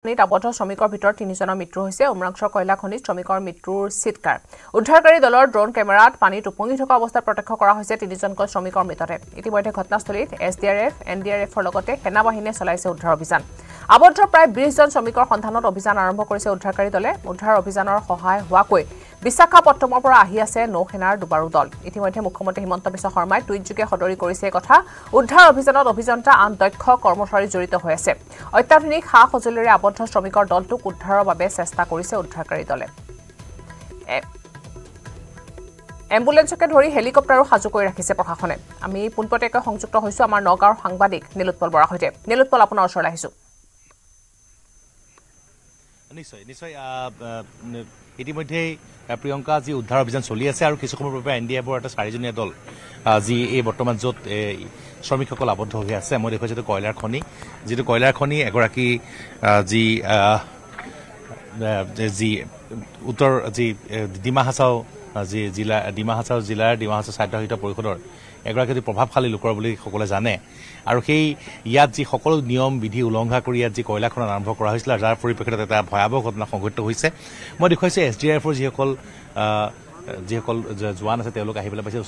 আবদ্ধ শ্ৰমিকৰ ভিতৰত ৩জনৰ মৃত্যু হৈছে। উমৰাংছৰ কয়লা খনিত শ্ৰমিকৰ মৃত্যুৰ চিৎকাৰ। উদ্ধাৰকাৰী দলৰ ড্ৰোন কেমেৰাত পানীত উপঙি থকা অৱস্থাত প্ৰত্যক্ষ কৰা হৈছে ৩জনকৈ শ্ৰমিকৰ মৃতদেহ। ইতিমধ্যে ঘটনাস্থলীত SDRF, NDRFৰ লগতে সেনাবাহিনীয়ে চলাইছে উদ্ধাৰ অভিযান। আবদ্ধ প্ৰায় ২০জন শ্ৰমিকৰ সন্ধানত অভিযান আৰম্ভ কৰিছে উদ্ধাৰকাৰী দলে। উদ্ধাৰ অভিযানৰ সহায় হোৱাকৈ বিশাখাপট্টনমৰ পৰা আহি আছে নৌসেনাৰ দুবাৰু দল। ইতিমধ্যে মুখ্যমন্ত্ৰী হিমন্ত বিশ্ব শৰ্মাই টুইটযোগে সদৰি কৰিছে এই কথা। উদ্ধাৰ অভিযানত অভিযন্তা আন দক্ষ কৰ্মচাৰী জড়িত হৈ আছে। অত্যাধুনিক সা সঁজুলিৰে আবদ্ধ শ্ৰমিকৰ দলটোক উদ্ধাৰৰ বাবে চেষ্টা কৰিছে উদ্ধাৰকাৰী দলে। এম্বুলেন্সকে ধৰি হেলিকপ্টাৰো সাজু কৰি ৰাখিছে প্ৰশাসনে। আমি পোনপটীয়াকৈ সংযুক্ত হৈছো আমাৰ নগাঁৱৰ সাংবাদিক নীলোৎপল বৰাৰ সৈতে। নীলোৎপল, আপোনাৰ ওচৰলৈ আহিছো। নিশ্চয় ইতিমধ্যে প্ৰিয়ংকা যি উদ্ধাৰ অভিযান চলি আছে আৰু কিছু সময়ৰ বাবে NDRFৰ এটা 4জনীয়া দল যি এই বৰ্তমান য'ত শ্ৰমিকসকল আবদ্ধ হৈ আছে। মই দেখুৱাইছো এইটো কয়লাৰ খনি, যিটো কয়লাৰ খনি এগৰাকী যি উত্তৰ যি ডিমা হাছাও জিলাৰ ডিমা হাছাও স্বায়ত্তশাসিত পৰিষদৰ এগৰাকী অতি প্ৰভাৱশালী লোকৰ বুলি সকলোৱে জানে। আৰু সেই ইয়াত যি সকলো নিয়ম বিধি উলংঘা কৰি ইয়াত যি কয়লা খনন আৰম্ভ কৰা হৈছিল, যাৰ পৰিপ্ৰেক্ষিতত এটা ভয়াৱহ ঘটনা সংঘটিত হৈছে। মই দেখুৱাইছো SDRFৰ যিসকল জোৱান আছে তেওঁলোক আহি পেলাই পাইছে,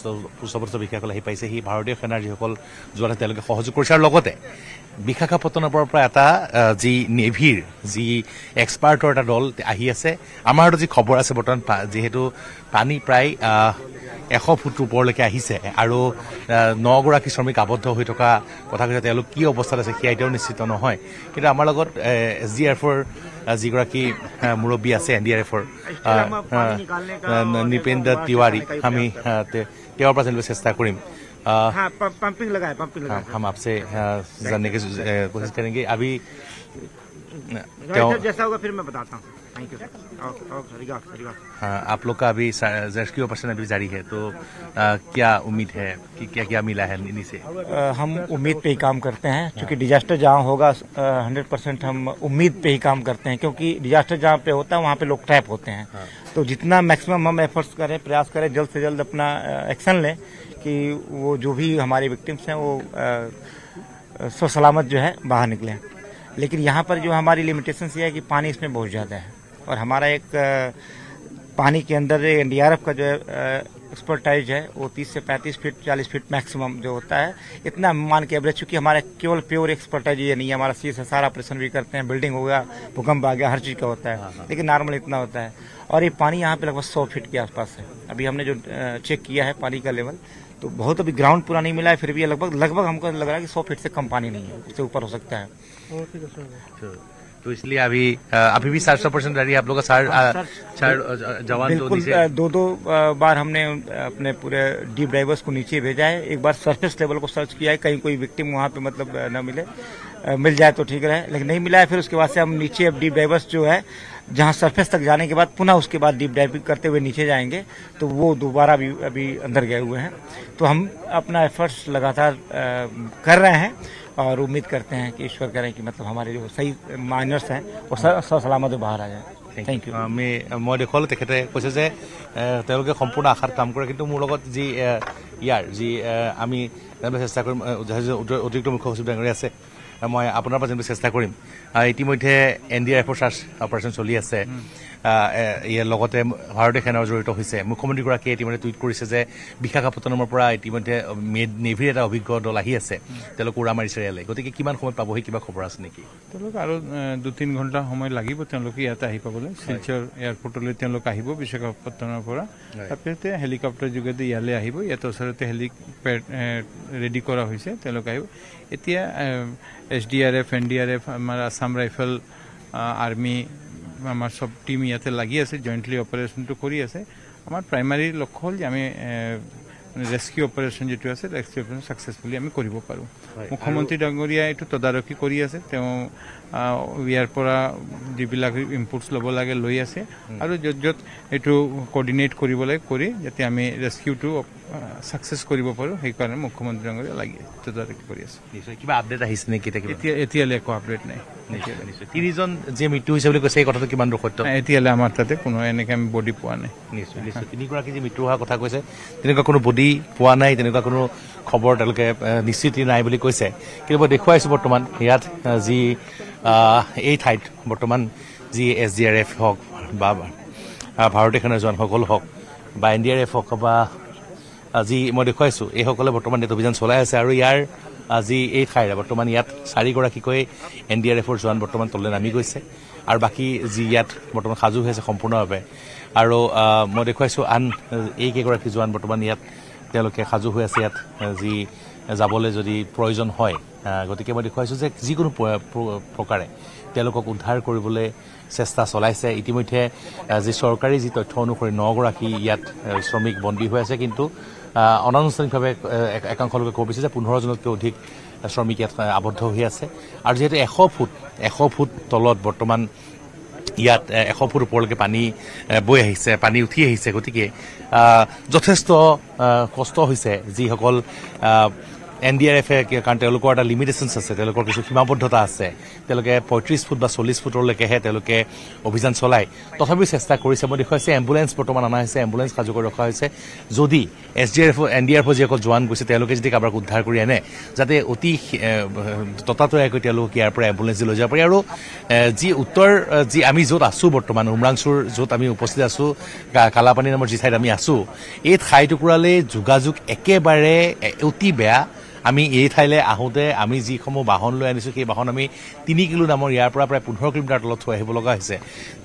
উচ্চপদস্থ বিষয়াসকল আহি পাইছে। সেই ভাৰতীয় সেনাৰ যিসকল জোৱান আছে তেওঁলোকে সহযোগ কৰিছে। আৰু লগতে বিশাখাপট্টনমৰ পৰা এটা যি নেভিৰ যি এক্সপাৰ্টৰ এটা দল আহি আছে। আমাৰ হাতত যি খবৰ আছে বৰ্তমান, যিহেতু পানী প্ৰায় 100 ফুট ওপৰলৈকে আহিছে আৰু 9গৰাকী শ্ৰমিক আবদ্ধ হৈ থকা কথা কৈছে। তেওঁলোক কি অৱস্থাত আছে সেয়া এতিয়াও নিশ্চিত নহয়। কিন্তু আমাৰ লগত SDRFৰ যিগৰাকী মুৰব্বী আছে NDRFৰ নৃপেন্দ্ৰ तिवारी, আমি তেওঁৰ পৰা জানিবলৈ চেষ্টা কৰিম। पंपिंग लगाए हम आपसे जानने की कोशिश करेंगे। अभी जैसा होगा फिर मैं बताता हूँ। Thank you sir. आप लोग का अभी रेस्क्यू ऑपरेशन अभी जारी है, तो क्या उम्मीद है कि क्या क्या मिला है इन्हीं से? हम उम्मीद पे ही काम करते हैं, क्योंकि डिजास्टर जहाँ होगा 100% हम उम्मीद पे ही काम करते हैं, क्योंकि डिजास्टर जहाँ पे होता है वहाँ पे लोग ट्रैप होते हैं। तो जितना मैक्सिमम हम एफर्ट्स करें, प्रयास करें, जल्द से जल्द अपना एक्शन लें कि वो जो भी हमारे विक्टिम्स हैं वो सलामत जो है बाहर निकलें। लेकिन यहाँ पर जो हमारी लिमिटेशंस ये है कि पानी इसमें बहुत ज़्यादा है, और हमारा एक पानी के अंदर NDRF का जो एक्सपर्टाइज है वो 30 से 35 फीट 40 फीट मैक्सिमम जो होता है, इतना मान के एवरेज। चूँकि हमारा केवल प्योर एक्सपर्टाइज ये नहीं है, हमारा CSSR ऑपरेशन भी करते हैं, बिल्डिंग हो गया, भूकंप आ गया, हर चीज़ का होता है। लेकिन नॉर्मल इतना होता है, और ये पानी यहाँ पे लगभग 100 फीट के आसपास है। अभी हमने जो चेक किया है पानी का लेवल, तो बहुत अभी ग्राउंड पूरा नहीं मिला है, फिर भी लगभग हमको लग रहा है कि 100 फीट से कम पानी नहीं है, उससे ऊपर हो सकता है। तो इसलिए अभी भी 700% जारी है आप लोग का। जवान दो बार हमने अपने पूरे डीप डाइवर्स को नीचे भेजा है। एक बार सरफेस लेवल को सर्च किया है, कहीं कोई विक्टिम वहाँ पे मतलब न मिले, मिल जाए तो ठीक रहे, लेकिन नहीं मिला है। फिर उसके बाद से हम नीचे अब डीप डाइवर्स जो है, जहाँ सरफेस तक जाने के बाद पुनः उसके बाद डीप डाइविंग करते हुए नीचे जाएंगे, तो वो दोबारा भी अभी अंदर गए हुए हैं। तो हम अपना एफर्ट्स लगातार कर रहे हैं और उम्मीद करते हैं कि ईश्वर करें कि मतलब हमारे जो सही माइनर्स हैं वो सलामत बाहर आ जाए। Thank you. मैं देखल तेखते কৈছে যে তেওঁলোকে সম্পূৰ্ণ আশাত কাম কৰে, কিন্তু মোৰ লগত যি ইয়াৰ যি আমি জানিবলৈ চেষ্টা কৰিম, অতিৰিক্ত মুখ্য সচিব ডাঙৰী আছে, মই আপোনাৰ পৰা জানিবলৈ চেষ্টা কৰিম। ইতিমধ্যে NDRFৰ চাৰ্চ অপাৰেশ্যন চলি আছে, ইয়াৰ লগতে ভাৰতীয় সেনাও জড়িত হৈছে। মুখ্যমন্ত্ৰীগৰাকীয়ে ইতিমধ্যে টুইট কৰিছে যে বিশাখাপট্টনমৰ পৰা ইতিমধ্যে নেভিৰ এটা অভিজ্ঞ দল আহি আছে, তেওঁলোকে উৰা মাৰিছে ইয়ালৈ। গতিকে কিমান সময়ত পাবহি, কিবা খবৰ আছে নেকি? তেওঁলোক আৰু 2-3 ঘণ্টা সময় লাগিব তেওঁলোকে ইয়াতে আহি পাবলৈ। শিলচৰ এয়াৰপৰ্টলৈ তেওঁলোক আহিব বিশাখাপট্টনৰ পৰা, তাৰপিছতে হেলিকপ্টাৰ যোগেদি ইয়ালৈ আহিব। ইয়াতে ওচৰতে হেলিপেড ৰেডি কৰা হৈছে, তেওঁলোক আহিব। এতিয়া SDRF, NDRF, আমাৰ আছাম ৰাইফল, আৰ্মি, আমাৰ সব টিম ইয়াতে লাগি আছে, জইণ্টলি অপাৰেশ্যনটো কৰি আছে। আমাৰ প্ৰাইমাৰী লক্ষ্য হ'ল যে আমি ৰেস্কিউ অপাৰেশ্যন যিটো আছে, ৰেস্কিউ অপাৰেশ্যন ছাকচেছফুলি আমি কৰিব পাৰোঁ। মুখ্যমন্ত্ৰী ডাঙৰীয়া এইটো তদাৰকী কৰি আছে, তেওঁ ইয়াৰ পৰা যিবিলাক ইনপুটছ ল'ব লাগে লৈ আছে, আৰু য'ত য'ত এইটো কোঅৰ্ডিনেট কৰিব লাগে কৰি যাতে আমি ৰেস্কিউটো ছাকচেছ কৰিব পাৰোঁ, সেইকাৰণে মুখ্যমন্ত্ৰী ডাঙৰীয়া লাগি তদাৰকী কৰি আছে। নিশ্চয় কিবা আপডেট আহিছে নেকি? এতিয়ালৈ একো আপডেট নাই। 3জন যে মৃত্যু হৈছে বুলি কৈছে, এই কথাটো কিমান সত্য? এতিয়ালৈ আমাৰ তাতে কোনো এনেকৈ আমি বডি পোৱা নাই। নিশ্চয় 3গৰাকী যে মৃত্যু হোৱাৰ কথা কৈছে, তেনেকুৱা কোনো বডি পোৱা নাই, তেনেকুৱা কোনো খবৰ তেওঁলোকে নিশ্চিত নাই বুলি কৈছে। কিন্তু মই দেখুৱাইছোঁ বৰ্তমান ইয়াত যি এই ঠাইত বৰ্তমান যি SDRF হওক বা ভাৰতীয় সেনাৰ জোৱানসকল হওক বা NDRF হওক বা যি মই দেখুৱাইছোঁ এইসকলে বৰ্তমান ইয়াত অভিযান চলাই আছে আৰু ইয়াৰ আজি এই ঠাইৰে বৰ্তমান ইয়াত 4গৰাকীকৈ NDRFৰ জোৱান বৰ্তমান তললৈ নামি গৈছে আৰু বাকী যি ইয়াত বৰ্তমান সাজু হৈ আছে সম্পূৰ্ণভাৱে আৰু মই দেখুৱাইছোঁ আন এই কেইগৰাকী জোৱান বৰ্তমান ইয়াত তেওঁলোকে সাজু হৈ আছে ইয়াত যি যাবলৈ যদি প্ৰয়োজন হয় গতিকে মই দেখুৱাইছোঁ যে যিকোনো প্ৰকাৰে তেওঁলোকক উদ্ধাৰ কৰিবলৈ চেষ্টা চলাইছে ইতিমধ্যে যি চৰকাৰী যি তথ্য অনুসৰি 9গৰাকী ইয়াত শ্ৰমিক বন্দী হৈ আছে কিন্তু অনানুষ্ঠানিকভাৱে একাংশ লোকে ক'ব বিচাৰিছে যে 15জনতকৈ অধিক শ্ৰমিক ইয়াত আবদ্ধ হৈ আছে আৰু যিহেতু 100 ফুট তলত বৰ্তমান ইয়াত 100 ফুট ওপৰলৈকে পানী বৈ আহিছে পানী উঠি আহিছে গতিকে যথেষ্ট কষ্ট হৈছে যিসকল NDRF কাৰণ তেওঁলোকৰ এটা লিমিটেশ্যনছ আছে তেওঁলোকৰ কিছু সীমাবদ্ধতা আছে তেওঁলোকে 35 ফুট বা 40 ফুটলৈকেহে তেওঁলোকে অভিযান চলায় তথাপিও চেষ্টা কৰিছে মই দেখুৱাইছে এম্বুলেন্স বৰ্তমান অনা হৈছে এম্বুলেন্স সাজু কৰি ৰখা হৈছে যদি NDRF যিসকল জোৱান গৈছে তেওঁলোকে যদি কাৰোবাক উদ্ধাৰ কৰি আনে যাতে অতি ততাতৈয়াকৈ তেওঁলোকক ইয়াৰ পৰা এম্বুলেন্স লৈ যাব পাৰি আৰু যি উত্তৰ যি আমি য'ত আছোঁ বৰ্তমান উমৰাংচুৰ য'ত আমি উপস্থিত আছোঁ কালাপানী নামৰ যি ঠাইত আমি আছোঁ এই ঠাইটুকুৰালৈ যোগাযোগ একেবাৰে অতি বেয়া আমি এই ঠাইলৈ আহোঁতে আমি যিসমূহ বাহন লৈ আনিছোঁ সেই বাহন আমি 3 কিলো নামৰ ইয়াৰ পৰা প্ৰায় 15 কিলোমিটাৰ তলত থৈ আহিব লগা হৈছে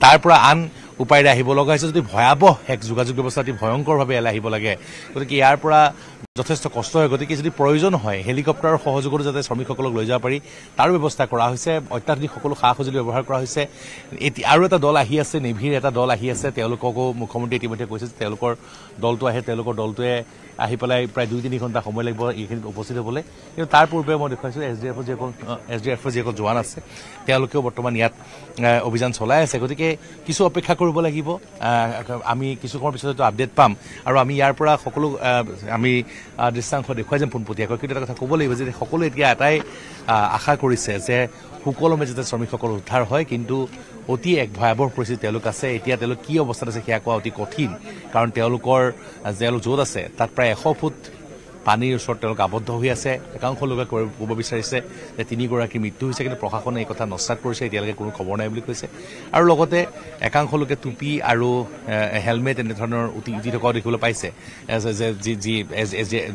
তাৰ পৰা আন উপায়েৰে আহিব লগা হৈছে যদি ভয়াৱহ এক যোগাযোগ ব্যৱস্থা অতি ভয়ংকৰভাৱে ইয়ালৈ আহিব লাগে গতিকে ইয়াৰ পৰা যথেষ্ট কষ্ট হয় গতিকে যদি প্ৰয়োজন হয় হেলিকপ্টাৰৰ সহযোগত যাতে শ্ৰমিকসকলক লৈ যাব পাৰি তাৰ ব্যৱস্থা কৰা হৈছে অত্যাধুনিক সকলো সা সঁজুলি ব্যৱহাৰ কৰা হৈছে আৰু এটা দল আহি আছে নেভিৰ এটা দল আহি আছে তেওঁলোককো মুখ্যমন্ত্ৰী ইতিমধ্যে কৈছে যে তেওঁলোকৰ দলটো আহে তেওঁলোকৰ দলটোৱে আহি পেলাই প্ৰায় 2-3 ঘণ্টা সময় লাগিব এইখিনিত উপস্থিত হ'বলৈ কিন্তু তাৰ পূৰ্বে মই দেখুৱাইছোঁ SDRFৰ যিসকল জোৱান আছে তেওঁলোকেও বৰ্তমান ইয়াত অভিযান চলাই আছে গতিকে কিছু অপেক্ষা কৰিব লাগিব আমি কিছু সময়ৰ পিছত আপডেট পাম আৰু আমি ইয়াৰ পৰা সকলো আমি দৃশ্যাংশ দেখুৱাই যাম পোনপটীয়াকৈ কিন্তু এটা কথা ক'ব লাগিব যে সকলোৱে এতিয়া এটাই আশা কৰিছে যে সুকলমে যাতে শ্ৰমিকসকল উদ্ধাৰ হয় কিন্তু অতি এক ভয়াৱহ পৰিস্থিতি তেওঁলোক আছে এতিয়া তেওঁলোক কি অৱস্থাত আছে সেয়া কোৱা অতি কঠিন কাৰণ তেওঁলোক য'ত আছে তাত প্ৰায় 100 ফুট পানীৰ ওচৰত তেওঁলোক আবদ্ধ হৈ আছে একাংশ লোকে ক'ব বিচাৰিছে যে 3গৰাকীৰ মৃত্যু হৈছে কিন্তু প্ৰশাসনে এই কথা নস্যাৎ কৰিছে এতিয়ালৈকে কোনো খবৰ নাই বুলি কৈছে আৰু লগতে একাংশ লোকে টুপি আৰু হেলমেট এনেধৰণৰ উঠি থকাও দেখিবলৈ পাইছে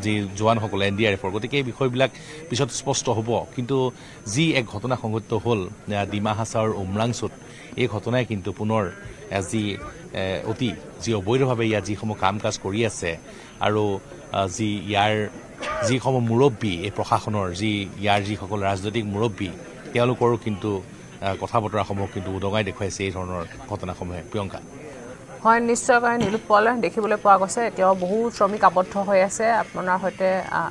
যি জোৱানসকলে NDRFৰ গতিকে এই বিষয়বিলাক পিছত স্পষ্ট হ'ব কিন্তু যি এক ঘটনা সংঘটিত হ'ল ডিমা হাছাওৰ উমৰাংচুত এই ঘটনাই কিন্তু পুনৰ যি অবৈধভাৱে ইয়াত যিসমূহ কাম কাজ কৰি আছে আৰু যি ইয়াৰ যিসমূহ মুৰব্বী এই প্ৰশাসনৰ ইয়াৰ যিসকল ৰাজনৈতিক মুৰব্বী তেওঁলোকৰো কিন্তু কথা বতৰাসমূহ কিন্তু উদঙাই দেখুৱাইছে এই ধৰণৰ ঘটনাসমূহে প্ৰিয়ংকা হয় নিশ্চয়কৈ নিলোৎপল দেখিবলৈ পোৱা গৈছে এতিয়াও বহু শ্ৰমিক আবদ্ধ হৈ আছে আপোনাৰ সৈতে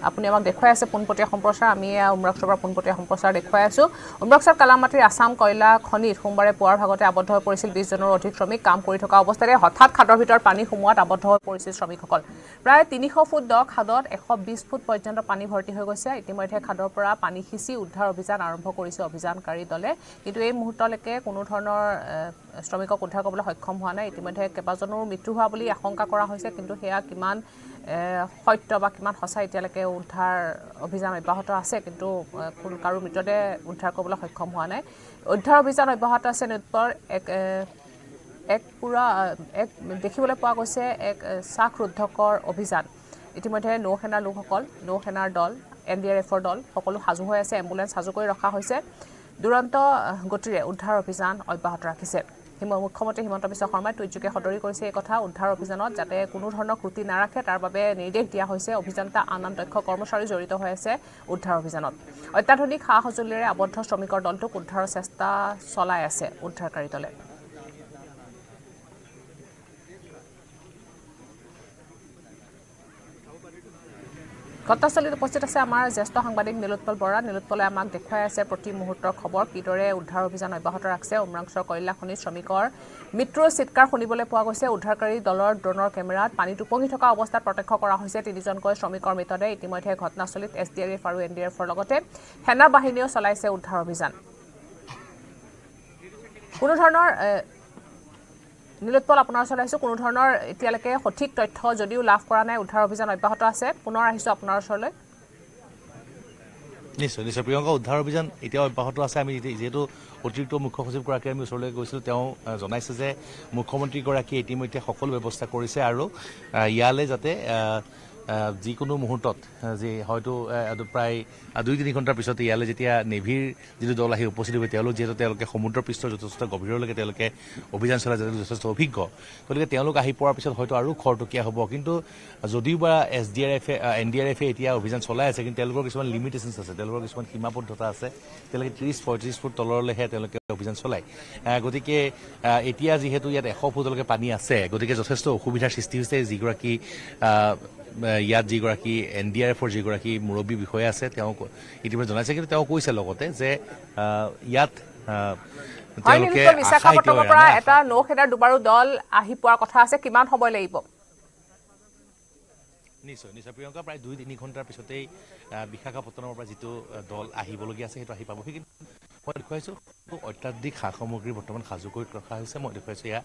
আপুনি আমাক দেখুৱাই আছে পোনপটীয়া সম্প্ৰচাৰ আমি উমৰাংচুৰ পৰা পোনপটীয়া সম্প্ৰচাৰ দেখুৱাই আছোঁ উমৰাংচুৰ কালামাটিৰ আছাম কয়লা খনিত সোমবাৰে পুৱাৰ ভাগতে আবদ্ধ হৈ পৰিছিল 20জনৰ অধিক শ্ৰমিক কাম কৰি থকা অৱস্থাতে হঠাৎ খাদৰ ভিতৰত পানী সোমোৱাত আবদ্ধ হৈ পৰিছিল শ্ৰমিকসকল প্ৰায় 300 ফুট দ খাদত 120 ফুট পৰ্যন্ত পানী ভৰ্তি হৈ গৈছে ইতিমধ্যে খাদৰ পৰা পানী সিঁচি উদ্ধাৰ অভিযান আৰম্ভ কৰিছে অভিযানকাৰী দলে কিন্তু এই মুহূৰ্তলৈকে কোনো ধৰণৰ শ্ৰমিকক উদ্ধাৰ কৰিবলৈ সক্ষম হোৱা নাই ইতিমধ্যে কেইবাজনৰ মৃত্যু হোৱা বুলি আশংকা কৰা হৈছে কিন্তু সেয়া কিমান সত্য বা কিমান সঁচা এতিয়ালৈকে উদ্ধাৰ অভিযান অব্যাহত আছে কিন্তু কাৰো মৃতদেহ উদ্ধাৰ কৰিবলৈ সক্ষম হোৱা নাই উদ্ধাৰ অভিযান অব্যাহত আছে নিৰুৎপল এক পুৰা এক দেখিবলৈ পোৱা গৈছে এক চাকৰুদ্ধকৰ অভিযান ইতিমধ্যে নৌসেনাৰ লোকসকল নৌসেনাৰ দল NDRFৰ দল সকলো সাজু হৈ আছে এম্বুলেন্স সাজু কৰি ৰখা হৈছে দুৰন্ত গতিৰে উদ্ধাৰ অভিযান অব্যাহত ৰাখিছে মুখ্যমন্ত্ৰী হিমন্ত বিশ্ব শৰ্মাই টুইটযোগে সদৰি কৰিছে এই কথা উদ্ধাৰ অভিযানত যাতে কোনো ধৰণৰ ত্ৰুটি নাৰাখে তাৰ বাবে নিৰ্দেশ দিয়া হৈছে অভিযান্তা আন দক্ষ কৰ্মচাৰী জড়িত হৈ আছে উদ্ধাৰ অভিযানত অত্যাধুনিক সা সঁজুলিৰে আবদ্ধ শ্ৰমিকৰ দলটোক উদ্ধাৰৰ চেষ্টা চলাই আছে উদ্ধাৰকাৰী দলে ঘটনাস্থলীত উপস্থিত আছে আমাৰ জ্যেষ্ঠ সাংবাদিক নিলোৎপল বৰা নিলোৎপলে আমাক দেখুৱাই আছে প্ৰতি মুহূৰ্তৰ খবৰ কিদৰে উদ্ধাৰ অভিযান অব্যাহত ৰাখিছে উমৰাংচুৰ কয়লা খনিত শ্ৰমিকৰ মৃত্যুৰ চিৎকাৰ শুনিবলৈ পোৱা গৈছে উদ্ধাৰকাৰী দলৰ ড্ৰোনৰ কেমেৰাত পানীত উপঙি থকা অৱস্থাত প্ৰত্যক্ষ কৰা হৈছে 3জনকৈ শ্ৰমিকৰ মৃতদেহ ইতিমধ্যে ঘটনাস্থলীত SDRF আৰু NDRFৰ লগতে সেনা বাহিনীও চলাইছে উদ্ধাৰ অভিযান কোনো ধৰণৰ নিলোৎপল আপোনাৰ ওচৰলৈ আহিছোঁ কোনো ধৰণৰ এতিয়ালৈকে সঠিক তথ্য যদিও লাভ কৰা নাই উদ্ধাৰ অভিযান অব্যাহত আছে পুনৰ আহিছোঁ আপোনাৰ ওচৰলৈ নিশ্চয় নিশ্চয় প্ৰিয়ংকা উদ্ধাৰ অভিযান এতিয়া অব্যাহত আছে আমি যেহেতু অতিৰিক্ত মুখ্য সচিবগৰাকী আমি ওচৰলৈ গৈছিলোঁ তেওঁ জনাইছে যে মুখ্যমন্ত্ৰীগৰাকীয়ে ইতিমধ্যে সকলো ব্যৱস্থা কৰিছে আৰু ইয়ালৈ যাতে যিকোনো মুহূৰ্তত যে হয়তো প্ৰায় 2-3 ঘণ্টাৰ পিছতে ইয়ালৈ যেতিয়া নেভিৰ যিটো দল আহি উপস্থিত হ'ব যিহেতু তেওঁলোকে সমুদ্ৰ পৃষ্ঠৰ যথেষ্ট গভীৰলৈকে তেওঁলোকে অভিযান চলাই যথেষ্ট অভিজ্ঞ গতিকে তেওঁলোক আহি পোৱাৰ পিছত হয়তো আৰু খৰতকীয়া হ'ব কিন্তু যদিও বা NDRF এতিয়া অভিযান চলাই আছে কিন্তু তেওঁলোকৰ কিছুমান লিমিটেশ্যনছ আছে তেওঁলোকৰ কিছুমান সীমাবদ্ধতা আছে তেওঁলোকে 30-35 ফুট তললৈহে তেওঁলোকে অভিযান চলায় গতিকে এতিয়া যিহেতু ইয়াত 100 ফুটলৈকে পানী আছে গতিকে যথেষ্ট অসুবিধাৰ সৃষ্টি হৈছে যিগৰাকী ইয়াত যিগৰাকী NDRFৰ যিগৰাকী মুৰব্বী বিষয়া আছে তেওঁ ইতিমধ্যে জনাইছে কিন্তু তেওঁ কৈছে লগতে যে ইয়াত বিশাখাপট্টনৰ পৰা এটা নৌসেনাৰ দুবাৰো দল আহি পোৱাৰ কথা আছে কিমান সময় লাগিব নিশ্চয় নিশ্চয় প্ৰিয়ংকা প্ৰায় 2-3 ঘণ্টাৰ পিছতেই বিশাখাপট্টনৰ পৰা যিটো দল আহিবলগীয়া আছে সেইটো আহি পাব কিন্তু মই দেখুৱাইছোঁ অত্যাধিক সা সামগ্ৰী বৰ্তমান সাজু কৰি ৰখা হৈছে মই দেখুৱাইছোঁ এয়া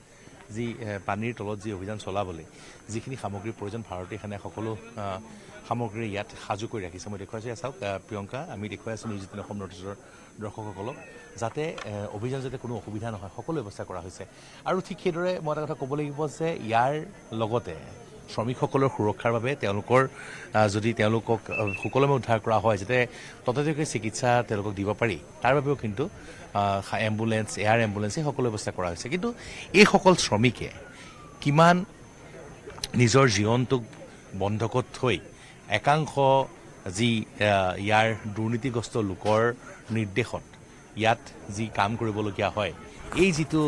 যি পানীৰ তলত যি অভিযান চলাবলৈ যিখিনি সামগ্ৰীৰ প্ৰয়োজন ভাৰতীয় সেনাই সকলো সামগ্ৰী ইয়াত সাজু কৰি ৰাখিছে মই দেখুৱাইছোঁ চাওক প্ৰিয়ংকা আমি দেখুৱাই আছোঁ নিউজ 18 অসম নৰ্থ ইষ্টৰ দৰ্শকসকলক যাতে অভিযান যাতে কোনো অসুবিধা নহয় সকলো ব্যৱস্থা কৰা হৈছে আৰু ঠিক সেইদৰে মই এটা কথা ক'ব লাগিব যে ইয়াৰ লগতে শ্ৰমিকসকলৰ সুৰক্ষাৰ বাবে তেওঁলোকৰ যদি তেওঁলোকক সুকলমে উদ্ধাৰ কৰা হয় যাতে ততাতৈয়াকৈ চিকিৎসা তেওঁলোকক দিব পাৰি তাৰ বাবেও কিন্তু এম্বুলেন্স এয়াৰ এম্বুলেন্স এই সকলো ব্যৱস্থা কৰা হৈছে কিন্তু এইসকল শ্ৰমিকে কিমান নিজৰ জীৱনটোক বন্ধকত থৈ একাংশ যি ইয়াৰ দুৰ্নীতিগ্ৰস্ত লোকৰ নিৰ্দেশত ইয়াত যি কাম কৰিবলগীয়া হয় এই যিটো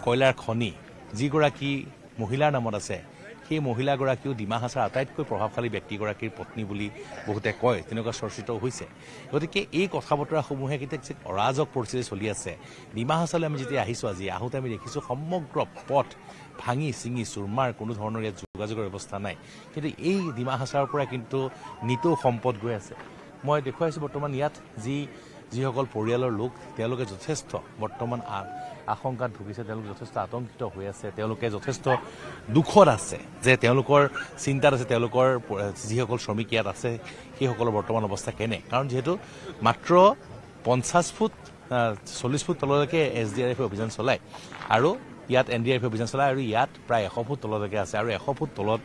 কয়লাৰ খনি যিগৰাকী মহিলাৰ নামত আছে সেই মহিলাগৰাকীও ডিমা হাছাৰ আটাইতকৈ প্ৰভাৱশালী ব্যক্তিগৰাকীৰ পত্নী বুলি বহুতে কয় তেনেকুৱা চৰ্চিত হৈছে গতিকে এই কথা বতৰাসমূহে কেতিয়া অৰাজক পৰিস্থিতি চলি আছে ডিমা হাছালৈ আমি যেতিয়া আহিছোঁ আজি আহোঁতে আমি দেখিছোঁ সমগ্ৰ পথ ভাঙি চিঙি চুৰমাৰ কোনো ধৰণৰ ইয়াত যোগাযোগৰ ব্যৱস্থা নাই কিন্তু এই ডিমা হাছাৰৰ পৰা কিন্তু নিতৌ সম্পদ গৈ আছে মই দেখুৱাইছোঁ বৰ্তমান ইয়াত যিসকল পৰিয়ালৰ লোক তেওঁলোকে যথেষ্ট বৰ্তমান আশংকাত ভুগিছে তেওঁলোক যথেষ্ট আতংকিত হৈ আছে তেওঁলোকে যথেষ্ট দুখত আছে যে তেওঁলোকৰ চিন্তাত আছে তেওঁলোকৰ যিসকল শ্ৰমিক ইয়াত আছে সেইসকলৰ বৰ্তমান অৱস্থা কেনে কাৰণ যিহেতু মাত্ৰ 50 ফুট 40 ফুট তললৈকে SDRF অভিযান চলায় আৰু ইয়াত NDRF অভিযান চলায় আৰু ইয়াত প্ৰায় 100 ফুট তললৈকে আছে আৰু 100 ফুট তলত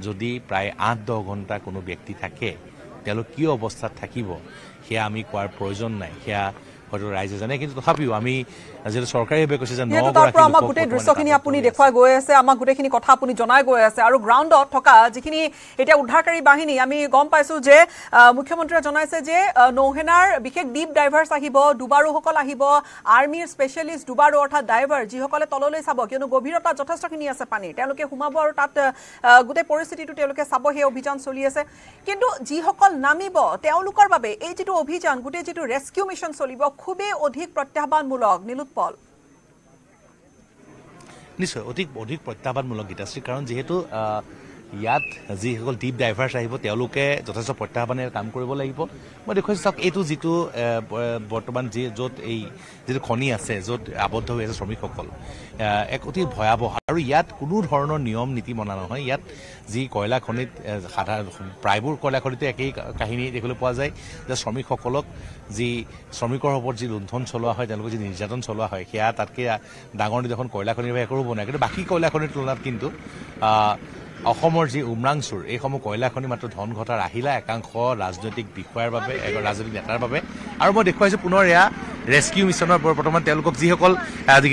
যদি প্ৰায় 8-10 ঘণ্টা কোনো ব্যক্তি থাকে তেওঁলোক কি অৱস্থাত থাকিব সেয়া আমি কোৱাৰ প্ৰয়োজন নাই সেয়া হয়তো ৰাইজে জানে কিন্তু তথাপিও আমি যেটা সৰকাৰিভাবে কৈছে যে আমাক গোটেই দৃশ্যখিনি আপুনি দেখুৱাই গৈ আছে আমাক গোটেইখিনি কথা আপুনি জনাই গৈ আছে আৰু গ্ৰাউণ্ডত থকা যিখিনি এতিয়া উদ্ধাৰকাৰী বাহিনী আমি গম পাইছো যে মুখ্যমন্ত্ৰীয়ে জনাইছে যে নৌসেনাৰ বিশেষ ডিপ ডাইভাৰ্ছ আহিব দুবাৰুসকল আহিব আৰ্মিৰ স্পেশালিষ্ট দুবাৰু অৰ্থাৎ ডাইভাৰ যিসকলে তললৈ চাব কিয়নো গভীৰতা যথেষ্টখিনি আছে পানীৰ তেওঁলোকে সোমাব আৰু তাত গোটেই পৰিস্থিতিটো তেওঁলোকে চাব সেই অভিযান চলি আছে কিন্তু যিসকল নামিব তেওঁলোকৰ বাবে এই যিটো অভিযান গোটেই যিটো ৰেস্কিউ মিছন চলিব খুবেই অধিক প্ৰত্যাহ্বানমূলক নীলোৎপল নিশ্চয় অধিক প্ৰত্যাহ্বানমূলক গীতাশ্ৰী কাৰণ যেহেতু ইয়াত যিসকল ডিপ ডাইভাৰ্ছ আহিব তেওঁলোকে যথেষ্ট প্ৰত্যাহ্বানেৰে কাম কৰিব লাগিব মই দেখুৱাইছোঁ চাওক এইটো যিটো বৰ্তমান য'ত এই যিটো খনি আছে য'ত আবদ্ধ হৈ আছে শ্ৰমিকসকল এক অতি ভয়াৱহ আৰু ইয়াত কোনো ধৰণৰ নিয়ম নীতি মনা নহয় ইয়াত যি কয়লা খনিত সাধাৰণ প্ৰায়বোৰ কয়লা খনিতে একেই কাহিনী দেখিবলৈ পোৱা যায় যে শ্ৰমিকসকলক যি শ্ৰমিকৰ ওপৰত যি লুণ্ঠন চলোৱা হয় তেওঁলোকৰ যি নিৰ্যাতন চলোৱা হয় সেয়া তাতকৈ ডাঙৰ নিদৰ্শন কয়লা খনিৰ একো হ'ব নাই কিন্তু বাকী কয়লা খনিৰ তুলনাত কিন্তু অসমৰ যি উমৰাংচুৰ এইসমূহ কয়লা খনি মাত্ৰ ধন ঘটাৰ আহিলা একাংশ ৰাজনৈতিক বিষয়াৰ বাবে ৰাজনৈতিক নেতাৰ বাবে আৰু মই দেখুৱাইছোঁ পুনৰ এয়া ৰেস্কিউ মিছনৰ বৰ্তমান তেওঁলোকক যিসকল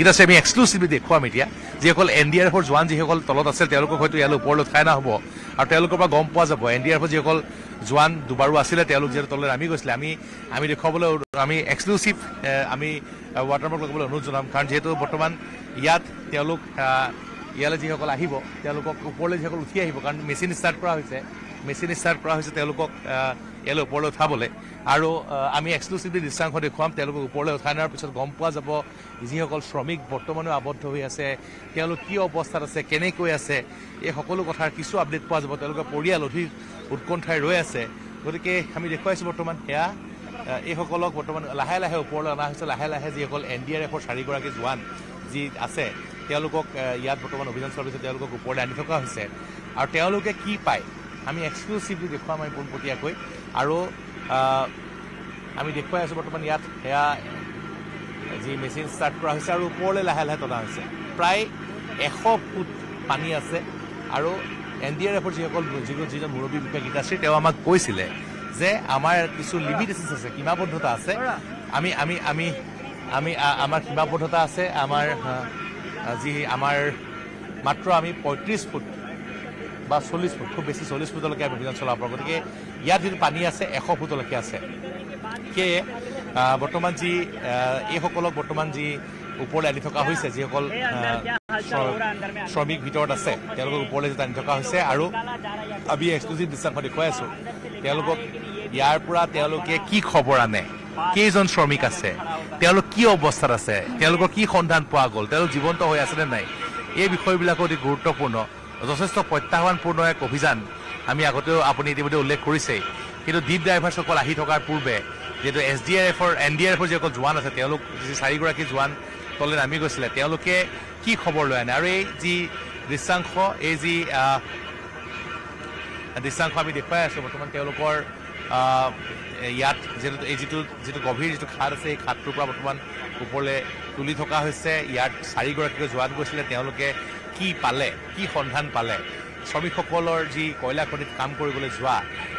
গীতাশ্ৰী আমি এক্সক্লুচিভলি দেখুৱাম এতিয়া যিসকল NDRFৰ জোৱান যিসকল তলত আছিল তেওঁলোকক হয়তো ইয়ালৈ ওপৰলৈ উঠাই নহ'ব আৰু তেওঁলোকৰ পৰা গম পোৱা যাব NDRFৰ যিসকল জোৱান দুবাৰু আছিলে তেওঁলোক যিহেতু তললৈ নামি গৈছিলে আমি দেখুৱাবলৈ আমি এক্সক্লুচিভ আমি ৱাটাৰমাৰ্ক লগাবলৈ অনুৰোধ জনাম কাৰণ যিহেতু বৰ্তমান ইয়াত তেওঁলোক ইয়ালৈ যিসকল আহিব তেওঁলোকক ওপৰলৈ যিসকল উঠি আহিব কাৰণ মেচিন ষ্টাৰ্ট কৰা হৈছে তেওঁলোকক ইয়ালৈ ওপৰলৈ উঠাবলৈ আৰু আমি এক্সক্লুচিভলি দৃশ্যাংশ দেখুৱাম তেওঁলোকক ওপৰলৈ উঠাই অনাৰ পিছত গম পোৱা যাব যিসকল শ্ৰমিক বৰ্তমানেও আবদ্ধ হৈ আছে তেওঁলোক কি অৱস্থাত আছে কেনেকৈ আছে এই সকলো কথাৰ কিছু আপডেট পোৱা যাব তেওঁলোকৰ পৰিয়াল অধিক উৎকণ্ঠাই ৰৈ আছে গতিকে আমি দেখুৱাইছোঁ বৰ্তমান সেয়া এইসকলক বৰ্তমান লাহে লাহে ওপৰলৈ অনা হৈছে লাহে লাহে যিসকল NDRFৰ 4গৰাকী জোৱান যি আছে তেওঁলোকক ইয়াত বৰ্তমান অভিযান চলিছে তেওঁলোকক ওপৰলৈ আনি থকা হৈছে আৰু তেওঁলোকে কি পায় আমি এক্সক্লুচিভলি দেখুৱাম আমি পোনপটীয়াকৈ আৰু আমি দেখুৱাই আছোঁ বৰ্তমান ইয়াত সেয়া যি মেচিন ষ্টাৰ্ট কৰা হৈছে আৰু ওপৰলৈ লাহে লাহে টনা হৈছে প্ৰায় 100 ফুট পানী আছে আৰু NDRFৰ যিজন মুৰব্বী বিষয়া গীতাশ্ৰী তেওঁ আমাক কৈছিলে যে আমাৰ কিছু লিমিটেশ্যনছ আছে সীমাবদ্ধতা আছে আমি আমি আমি আমি আমাৰ সীমাবদ্ধতা আছে আমাৰ আমাৰ মাত্ৰ আমি 35 ফুট বা 40 ফুট খুব বেছি 40 ফুটলৈকে আমি অভিযান চলাব পাৰোঁ গতিকে ইয়াত যিটো পানী আছে 100 ফুটলৈকে আছে সেয়ে বৰ্তমান যি এইসকলক বৰ্তমান যি ওপৰলৈ আনি থকা হৈছে যিসকল শ্ৰমিক ভিতৰত আছে তেওঁলোকক ওপৰলৈ যেতিয়া আনি থকা হৈছে আৰু আমি এক্সক্লুচিভ দৃশ্যাংশ দেখুৱাই আছোঁ তেওঁলোকক ইয়াৰ পৰা তেওঁলোকে কি খবৰ আনে কেইজন শ্ৰমিক আছে তেওঁলোক কি অৱস্থাত আছে তেওঁলোকৰ কি সন্ধান পোৱা গ'ল তেওঁলোক জীৱন্ত হৈ আছেনে নাই এই বিষয়বিলাক অতি গুৰুত্বপূৰ্ণ যথেষ্ট প্ৰত্যাহ্বানপূৰ্ণ এক অভিযান আমি আগতেও আপুনি ইতিমধ্যে উল্লেখ কৰিছেই কিন্তু ডিপ ডাইভাৰ্ছসকল আহি থকাৰ পূৰ্বে যিহেতু NDRFৰ যিসকল জোৱান আছে তেওঁলোক যি 4গৰাকী জোৱান তললৈ নামি গৈছিলে তেওঁলোকে কি খবৰ লৈ আনে আৰু এই যি দৃশ্যাংশ এই যি দৃশ্যাংশ আমি দেখুৱাই আছোঁ বৰ্তমান তেওঁলোকৰ ইয়াত যিটো গভীৰ যিটো খাদ আছে এই খাদটোৰ পৰা বৰ্তমান ওপৰলৈ তুলি থকা হৈছে ইয়াত 4গৰাকী জোৱান গৈছিলে তেওঁলোকে কি পালে কি সন্ধান পালে শ্ৰমিকসকলৰ যি কয়লা খনিত কাম কৰিবলৈ যোৱা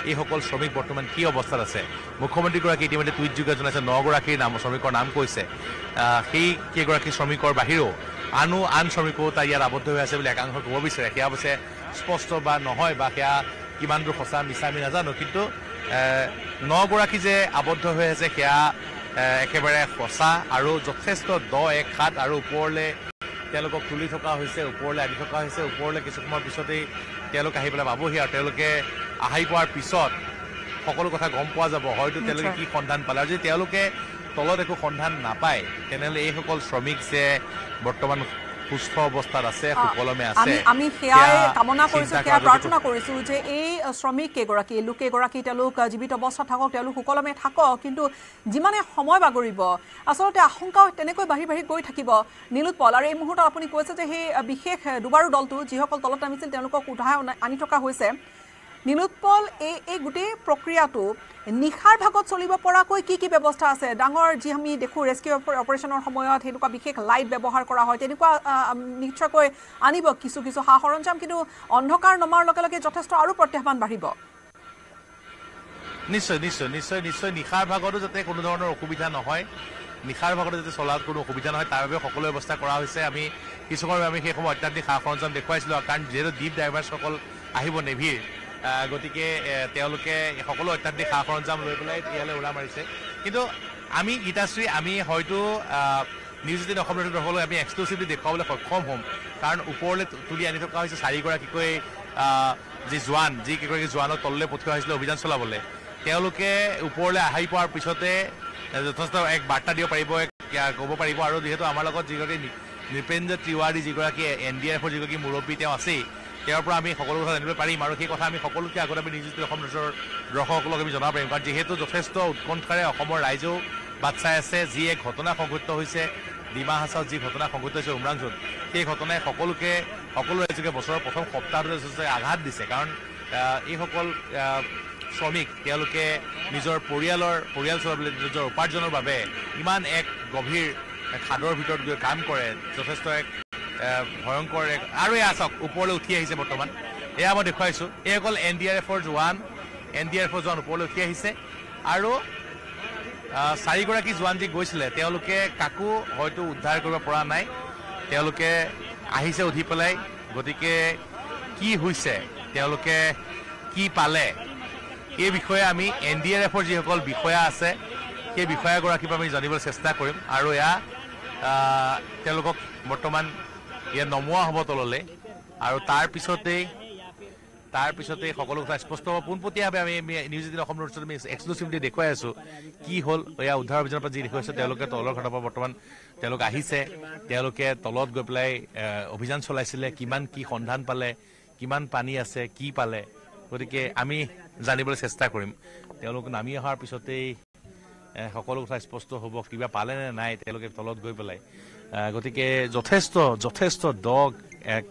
এইসকল শ্ৰমিক বৰ্তমান কি অৱস্থাত আছে মুখ্যমন্ত্ৰীগৰাকী ইতিমধ্যে টুইটযোগে জনাইছে 9গৰাকীৰ শ্ৰমিকৰ নাম কৈছে সেই কেইগৰাকী শ্ৰমিকৰ বাহিৰেও আন শ্ৰমিকো তাৰ ইয়াত আবদ্ধ হৈ আছে বুলি একাংশ ক'ব বিচাৰে সেয়া অৱশ্যে স্পষ্ট বা নহয় বা সেয়া কিমান দূৰ সঁচা মিছা আমি নাজানো কিন্তু 9গৰাকী যে আবদ্ধ হৈ আছে সেয়া একেবাৰে সঁচা আৰু যথেষ্ট এক খাদ আৰু ওপৰলৈ তেওঁলোকক তুলি থকা হৈছে ওপৰলৈ আনি থকা হৈছে ওপৰলৈ কিছু সময়ৰ পিছতেই তেওঁলোক আহি পেলাই পাবহি আৰু তেওঁলোকে আহি পোৱাৰ পিছত সকলো কথা গম পোৱা যাব হয়তো তেওঁলোকে কি সন্ধান পালে আৰু যদি তেওঁলোকে তলত একো সন্ধান নাপায় তেনেহ'লে এইসকল শ্ৰমিক যে বৰ্তমান সুস্থ অৱস্থাত আছে সুকলমে আছে আমি সেয়াই কামনা কৰিছোঁ সেয়া প্ৰাৰ্থনা কৰিছোঁ যে এই শ্ৰমিক কেইগৰাকী তেওঁলোক জীৱিত অৱস্থাত থাকক তেওঁলোক সুকলমে থাকক কিন্তু যিমানে সময় বাগৰিব আচলতে আশংকা তেনেকৈ বাঢ়ি গৈ থাকিব নীলোৎপল আৰু এই মুহূৰ্তত আপুনি কৈছে যে সেই বিশেষ দুবাৰু দলটো যিসকল তলত নামিছিল তেওঁলোকক উঠাই আনি থকা হৈছে নীলোৎপল এই গোটেই প্ৰক্ৰিয়াটো নিশাৰ ভাগত চলিব পৰাকৈ কি ব্যৱস্থা আছে ডাঙৰ যি আমি দেখোঁ ৰেস্কিউ অপাৰেশ্যনৰ সময়ত সেনেকুৱা বিশেষ লাইট ব্যৱহাৰ কৰা হয় তেনেকুৱা নিশ্চয়কৈ আনিব কিছু সা সৰঞ্জাম কিন্তু অন্ধকাৰ নমাৰ লগে লগে যথেষ্ট আৰু প্ৰত্যাহ্বান বাঢ়িব নিশ্চয় নিশাৰ ভাগতো যাতে কোনো ধৰণৰ অসুবিধা নহয় নিশাৰ ভাগতো যাতে চলাত কোনো অসুবিধা নহয় তাৰ বাবে সকলো ব্যৱস্থা কৰা হৈছে আমি কিছু সময় আমি সেই সময় অত্যাধিক সা সৰঞ্জাম দেখুৱাইছিলোঁ কাৰণ যিহেতু ডিপ ডাইভাৰ্ছসকল আহিব নেভিৰ গতিকে তেওঁলোকে সকলো অত্যাধিক সা সৰঞ্জাম লৈ পেলাই ইয়ালৈ উৰা মাৰিছে কিন্তু আমি গীতাশ্ৰী আমি হয়তো নিউজ 18 অসম দৰ্শকলৈ আমি এক্সক্লুচিভলি দেখুৱাবলৈ সক্ষম হ'ম কাৰণ ওপৰলৈ তুলি আনি থকা হৈছে 4গৰাকীকৈ যিকেইগৰাকী জোৱানক তললৈ পঠিওৱা হৈছিলে অভিযান চলাবলৈ তেওঁলোকে ওপৰলৈ আহি পোৱাৰ পিছতে যথেষ্ট এক বাৰ্তা দিব পাৰিব ক'ব পাৰিব আৰু যিহেতু আমাৰ লগত যিগৰাকী নৃপেন্দ্ৰ তিৱাৰী যিগৰাকী NDRFৰ যিগৰাকী মুৰব্বী তেওঁ আছেই তেওঁৰ পৰা আমি সকলো কথা জানিব পাৰিম আৰু সেই কথা আমি সকলোকে আগতে আমি নিউজ 18 অসম দৰ্শকসকলক আমি জনাব পাৰিম কাৰণ যিহেতু যথেষ্ট উৎকণ্ঠাৰে অসমৰ ৰাইজেও বাট চাই আছে যি এক ঘটনা সংঘটিত হৈছে ডিমা হাছাওত যি ঘটনা সংঘটিত হৈছে উমৰাংচুত সেই ঘটনাই সকলো ৰাইজকে বছৰৰ প্ৰথম সপ্তাহটোতে যথেষ্ট আঘাত দিছে কাৰণ এইসকল শ্ৰমিক তেওঁলোকে নিজৰ পৰিয়াল চলাবলৈ নিজৰ উপাৰ্জনৰ বাবে ইমান এক গভীৰ খাদৰ ভিতৰত গৈ কাম কৰে যথেষ্ট এক ভয়ংকৰ আৰু এয়া চাওক ওপৰলৈ উঠি আহিছে বৰ্তমান এয়া মই দেখুৱাইছোঁ এইসকল NDRFৰ জোৱান ওপৰলৈ উঠি আহিছে আৰু 4গৰাকী জোৱান যি গৈছিলে তেওঁলোকে কাকো হয়তো উদ্ধাৰ কৰিব পৰা নাই তেওঁলোকে আহিছে উঠি পেলাই গতিকে কি হৈছে তেওঁলোকে কি পালে এই বিষয়ে আমি NDRFৰ যিসকল বিষয়া আছে সেই বিষয়াগৰাকীৰ পৰা আমি জানিবলৈ চেষ্টা কৰিম আৰু এয়া তেওঁলোকক বৰ্তমান ইয়াত নমোৱা হ'ব তললৈ আৰু তাৰ পিছতেই সকলো কথা স্পষ্ট হ'ব পোনপটীয়াভাৱে আমি নিউজ 18 অসম আমি এক্সক্লুচিভলি দেখুৱাই আছোঁ কি হ'ল এয়া উদ্ধাৰ অভিযানৰ পৰা যি দেখুৱাইছে তেওঁলোকে তলৰ ঘাটৰ পৰা বৰ্তমান তেওঁলোক আহিছে তেওঁলোকে তলত গৈ পেলাই অভিযান চলাইছিলে কিমান কি সন্ধান পালে কিমান পানী আছে কি পালে গতিকে আমি জানিবলৈ চেষ্টা কৰিম তেওঁলোক নামি অহাৰ পিছতেই সকলো কথা স্পষ্ট হ'ব কিবা পালে নে নাই তেওঁলোকে তলত গৈ পেলাই গতিকে যথেষ্ট এক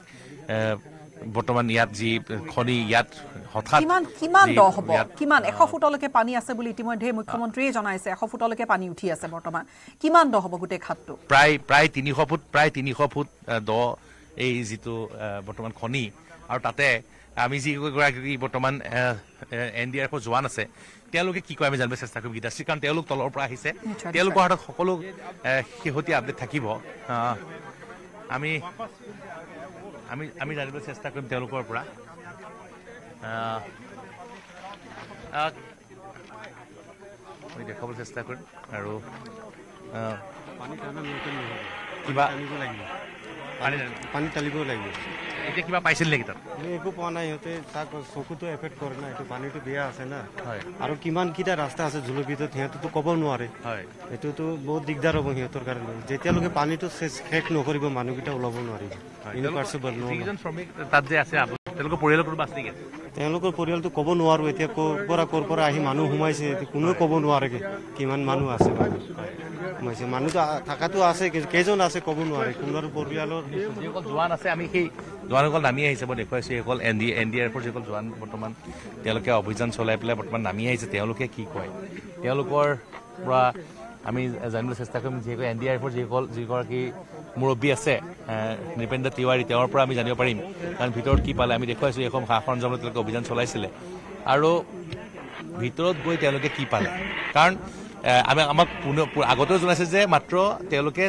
বৰ্তমান ইয়াত যি খনি ইয়াত হঠাৎ কিমান দ হ'ব কিমান 100 ফুটলৈকে পানী আছে বুলি ইতিমধ্যে মুখ্যমন্ত্ৰীয়ে জনাইছে 100 ফুটলৈকে পানী উঠি আছে বৰ্তমান কিমান দ হ'ব গোটেই খাতটো প্ৰায় 300 ফুট দ এই যিটো বৰ্তমান খনি আৰু তাতে আমি যি গৰাকী বৰ্তমান NDRFৰ জোৱান আছে তেওঁলোকে কি কয় আমি জানিব চেষ্টা কৰিম গীতাশ্ৰী কাৰণ তেওঁলোক তলৰ পৰা আহিছে তেওঁলোকৰ হাতত সকলো শেহতীয়া আপডেট থাকিব আমি জানিবলৈ চেষ্টা কৰিম তেওঁলোকৰ পৰা আমি দেখাবলৈ চেষ্টা কৰিম আৰু কিবা পানী টালিব লাগিব এতিয়া কিবা পাইছিল নেকি তাত একো পোৱা নাই সিহঁতে তাক চকুটো এফেক্ট কৰে না এইটো পানীটো বেয়া আছে না হয় আৰু কিমানকেইটা ৰাস্তা আছে জুলৰ ভিতৰত সিহঁতেতো ক'ব নোৱাৰে হয় এইটোতো বহুত দিগদাৰ হ'ব সিহঁতৰ কাৰণে যেতিয়ালৈকে পানীটো শেষ নকৰিব মানুহকেইটা ওলাব নোৱাৰিব ইনপাৰ্চিবল যিজন শ্ৰমিক তাত যে আছে তেওঁলোকৰ পৰিয়ালৰ কোনো বাচ নেকি তেওঁলোকৰ পৰিয়ালটো ক'ব নোৱাৰো এতিয়া ক'ৰ পৰা আহি মানুহ সোমাইছে কোনেও ক'ব নোৱাৰেগে কিমান মানুহ আছে সোমাইছে মানুহটো থকাটো আছে কেইজন আছে ক'ব নোৱাৰে কোনোবা পৰিয়ালৰ যিসকল জোৱান আছে আমি সেই জোৱানসকল নামি আহিছে মই দেখুৱাইছোঁ এইসকল NDRFৰ যিসকল জোৱান বৰ্তমান তেওঁলোকে অভিযান চলাই পেলাই বৰ্তমান নামি আহিছে তেওঁলোকে কি কয় তেওঁলোকৰ পৰা আমি জানিবলৈ চেষ্টা কৰিম যিসকল NDRFৰ যিগৰাকী মুৰব্বী আছে নৃপেন্দ্ৰ তিৱাৰী তেওঁৰ পৰা আমি জানিব পাৰিম কাৰণ ভিতৰত কি পালে আমি দেখুৱাইছোঁ এইখন সা সৰঞ্জাম তেওঁলোকে অভিযান চলাইছিলে আৰু ভিতৰত গৈ তেওঁলোকে কি পালে কাৰণ আমাক আগতেও জনাইছে যে মাত্ৰ তেওঁলোকে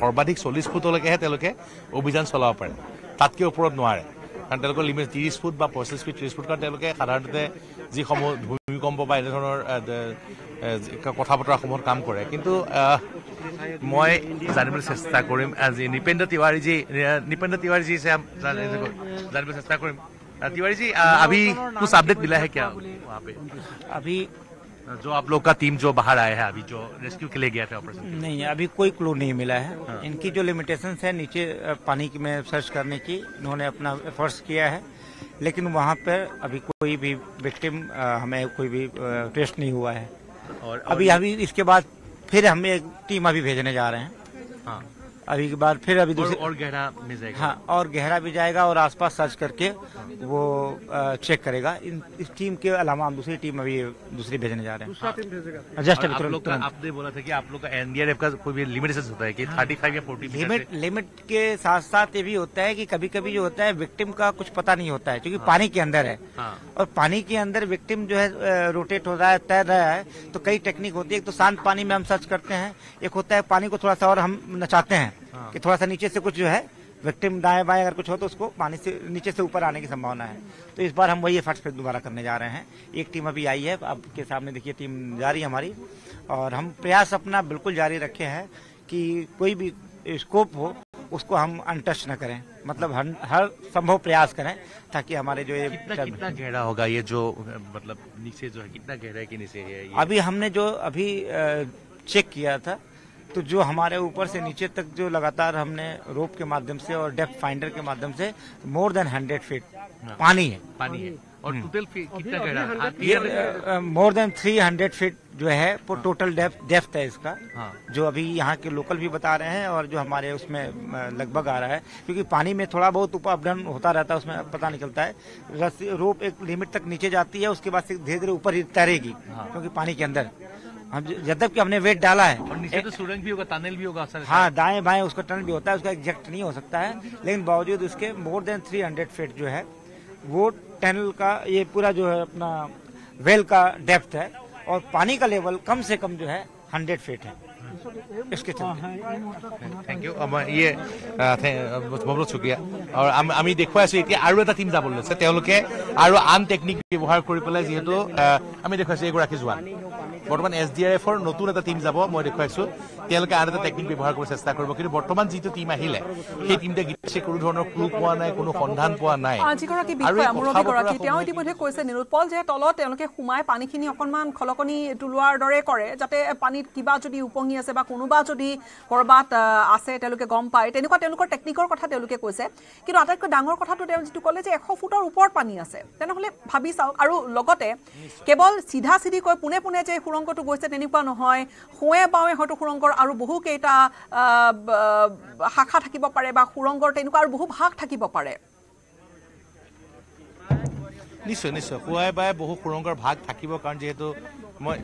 সৰ্বাধিক 40 ফুটলৈকেহে তেওঁলোকে অভিযান চলাব পাৰে তাতকৈ ওপৰত নোৱাৰে কাৰণ তেওঁলোকৰ লিমিট 30 ফুট বা 25 ফিট 30 ফুট কাৰণ তেওঁলোকে সাধাৰণতে যিসমূহ ভূমিকম্প বা এনেধৰণৰ কথা বতৰাসমূহত কাম কৰে কিন্তু মই জানিবলৈ চেষ্টা কৰিম আজি নৃপেন্দ্ৰ तिवारी जी से हम जानने चेष्टा करें तिवारी जी अभी कुछ अपडेट मिला है क्या वहाँ पे अभी जो आप लोग का टीम जो बाहर आया है अभी जो रेस्क्यू के लिए गया था ऑपरेशन नहीं अभी कोई क्लू नहीं मिला है इनकी जो लिमिटेशंस है नीचे पानी में सर्च करने की इन्होंने अपना एफर्ट्स किया है लेकिन वहाँ पर अभी कोई भी विक्टिम हमें कोई भी टेस्ट नहीं हुआ है और अभी इसके बाद फिर हम एक टीम अभी भेजने जा रहे हैं हाँ अभी के बाद फिर अभी दूसरे और गहरा में जाएगा हाँ और गहरा भी जाएगा और आसपास सर्च करके वो चेक करेगा इस टीम के अलावा हम दूसरी टीम अभी दूसरी भेजने जा रहे हैं दूसरा टीम भेजेगा जस्ट आप लोग का आपने बोला था कि आप लोग का NDRF का कोई भी लिमिटेशन होता है कि 35 या 40 लिमिट के साथ साथ ये भी होता है कि कभी कभी जो होता है विक्टिम का कुछ पता नहीं होता है क्योंकि पानी के अंदर है और पानी के अंदर विक्टिम जो है रोटेट हो रहा है तैर रहा है तो कई टेक्निक होती है एक तो शांत पानी में हम सर्च करते हैं एक होता है पानी को थोड़ा सा और हम नचाते हैं कि थोड़ा सा नीचे से कुछ जो है विक्टिम दाएं बाएं अगर कुछ हो तो उसको पानी से नीचे से ऊपर आने की संभावना है तो इस बार हम वही एफर्ट्स फिर दोबारा करने जा रहे हैं एक टीम अभी आई है आपके सामने देखिए टीम जा रही है हमारी और हम प्रयास अपना बिल्कुल जारी रखे हैं कि कोई भी स्कोप हो उसको हम अनटच न करें मतलब हर संभव प्रयास करें ताकि हमारे जो ये कितना गहरा होगा ये जो मतलब नीचे जो है कितना गहरा है कि नीचे है अभी हमने जो अभी चेक किया था तो जो हमारे ऊपर से नीचे तक जो लगातार हमने रोप के माध्यम से और डेप्थ फाइंडर के माध्यम से मोर देन 100 फीट पानी है और टोटल कितना गहरा ये मोर देन 300 फीट जो है वो टोटल डेप्थ है इसका जो अभी यहाँ के लोकल भी बता रहे हैं और जो हमारे उसमें लगभग आ रहा है क्योंकि पानी में थोड़ा बहुत ऊपर अप डाउन होता रहता है उसमें पता निकलता है रोप एक लिमिट तक नीचे जाती है उसके बाद धीरे धीरे ऊपर ही तैरेगी क्योंकि पानी के अंदर हम जब कि हमने वेट डाला है और नीचे तो सुरंग भी होगा टनल भी होगा सर हाँ दाएं बाएं उसका टनल भी होता है उसका एग्जैक्ट नहीं हो सकता है लेकिन बावजूद उसके मोर देन 300 फीट जो है वो टनल का ये पूरा जो है अपना वेल का डेप्थ है और पानी का लेवल कम से कम जो है 100 फीट है इसके थैंक यू ये बहुत शुक्रिया और আমি দেখুৱাইছো এতিয়া আৰু এটা টিম যাব লৈছে তেওঁলোকে আৰু আন টেকনিক ব্যৱহাৰ কৰি পেলাই যেহেতু আমি দেখুৱাইছো এগৰাকী জোৱান বৰ্তমান SDRFৰ নতুন এটা টিম যাব মই দেখুৱাইছো তেওঁলোকে আন এটা টেকনিক ব্যৱহাৰ কৰিব চেষ্টা কৰিব কিন্তু বৰ্তমান যিটো টিম আহিলে সেই টিমতে গিছে কোনো ধৰণৰ ক্লু পোৱা নাই কোনো সন্ধান পোৱা নাই আজিগৰাকী বিষয়া মুৰব্বীগৰাকী তেওঁ ইতিমধ্যে কৈছে নিৰুৎপল যে তলত তেওঁলোকে সোমাই পানীখিনি অকণমান খলকনি তুলোৱাৰ দৰে কৰে যাতে পানীত কিবা যদি উপঙি আছে বা কোনোবা যদি কৰবাত আছে তেওঁলোকে গম পায় তেনেকুৱা তেওঁলোকৰ টেকনিকৰ কথা তেওঁলোকে কৈছে কিন্তু আটাইতকৈ ডাঙৰ কথাটো তেওঁ যিটো ক'লে যে 100 ফুটৰ ওপৰত পানী আছে তেনেহ'লে ভাবি চাওক আৰু লগতে কেৱল সিধা সিধিকৈ পোনে পোনে যে সুৰংগটো গৈছে তেনেকুৱা নহয় হোৱে বাৱে হয়তো সুৰংগৰ আৰু বহু কেইটা শাখা থাকিব পাৰে বা সুৰংগৰ তেনেকুৱা আৰু বহু ভাগ থাকিব পাৰে নিশ্চয় নিশ্চয় খুৱাই বাই বহু সুৰংগৰ ভাগ থাকিব কাৰণ যিহেতু মই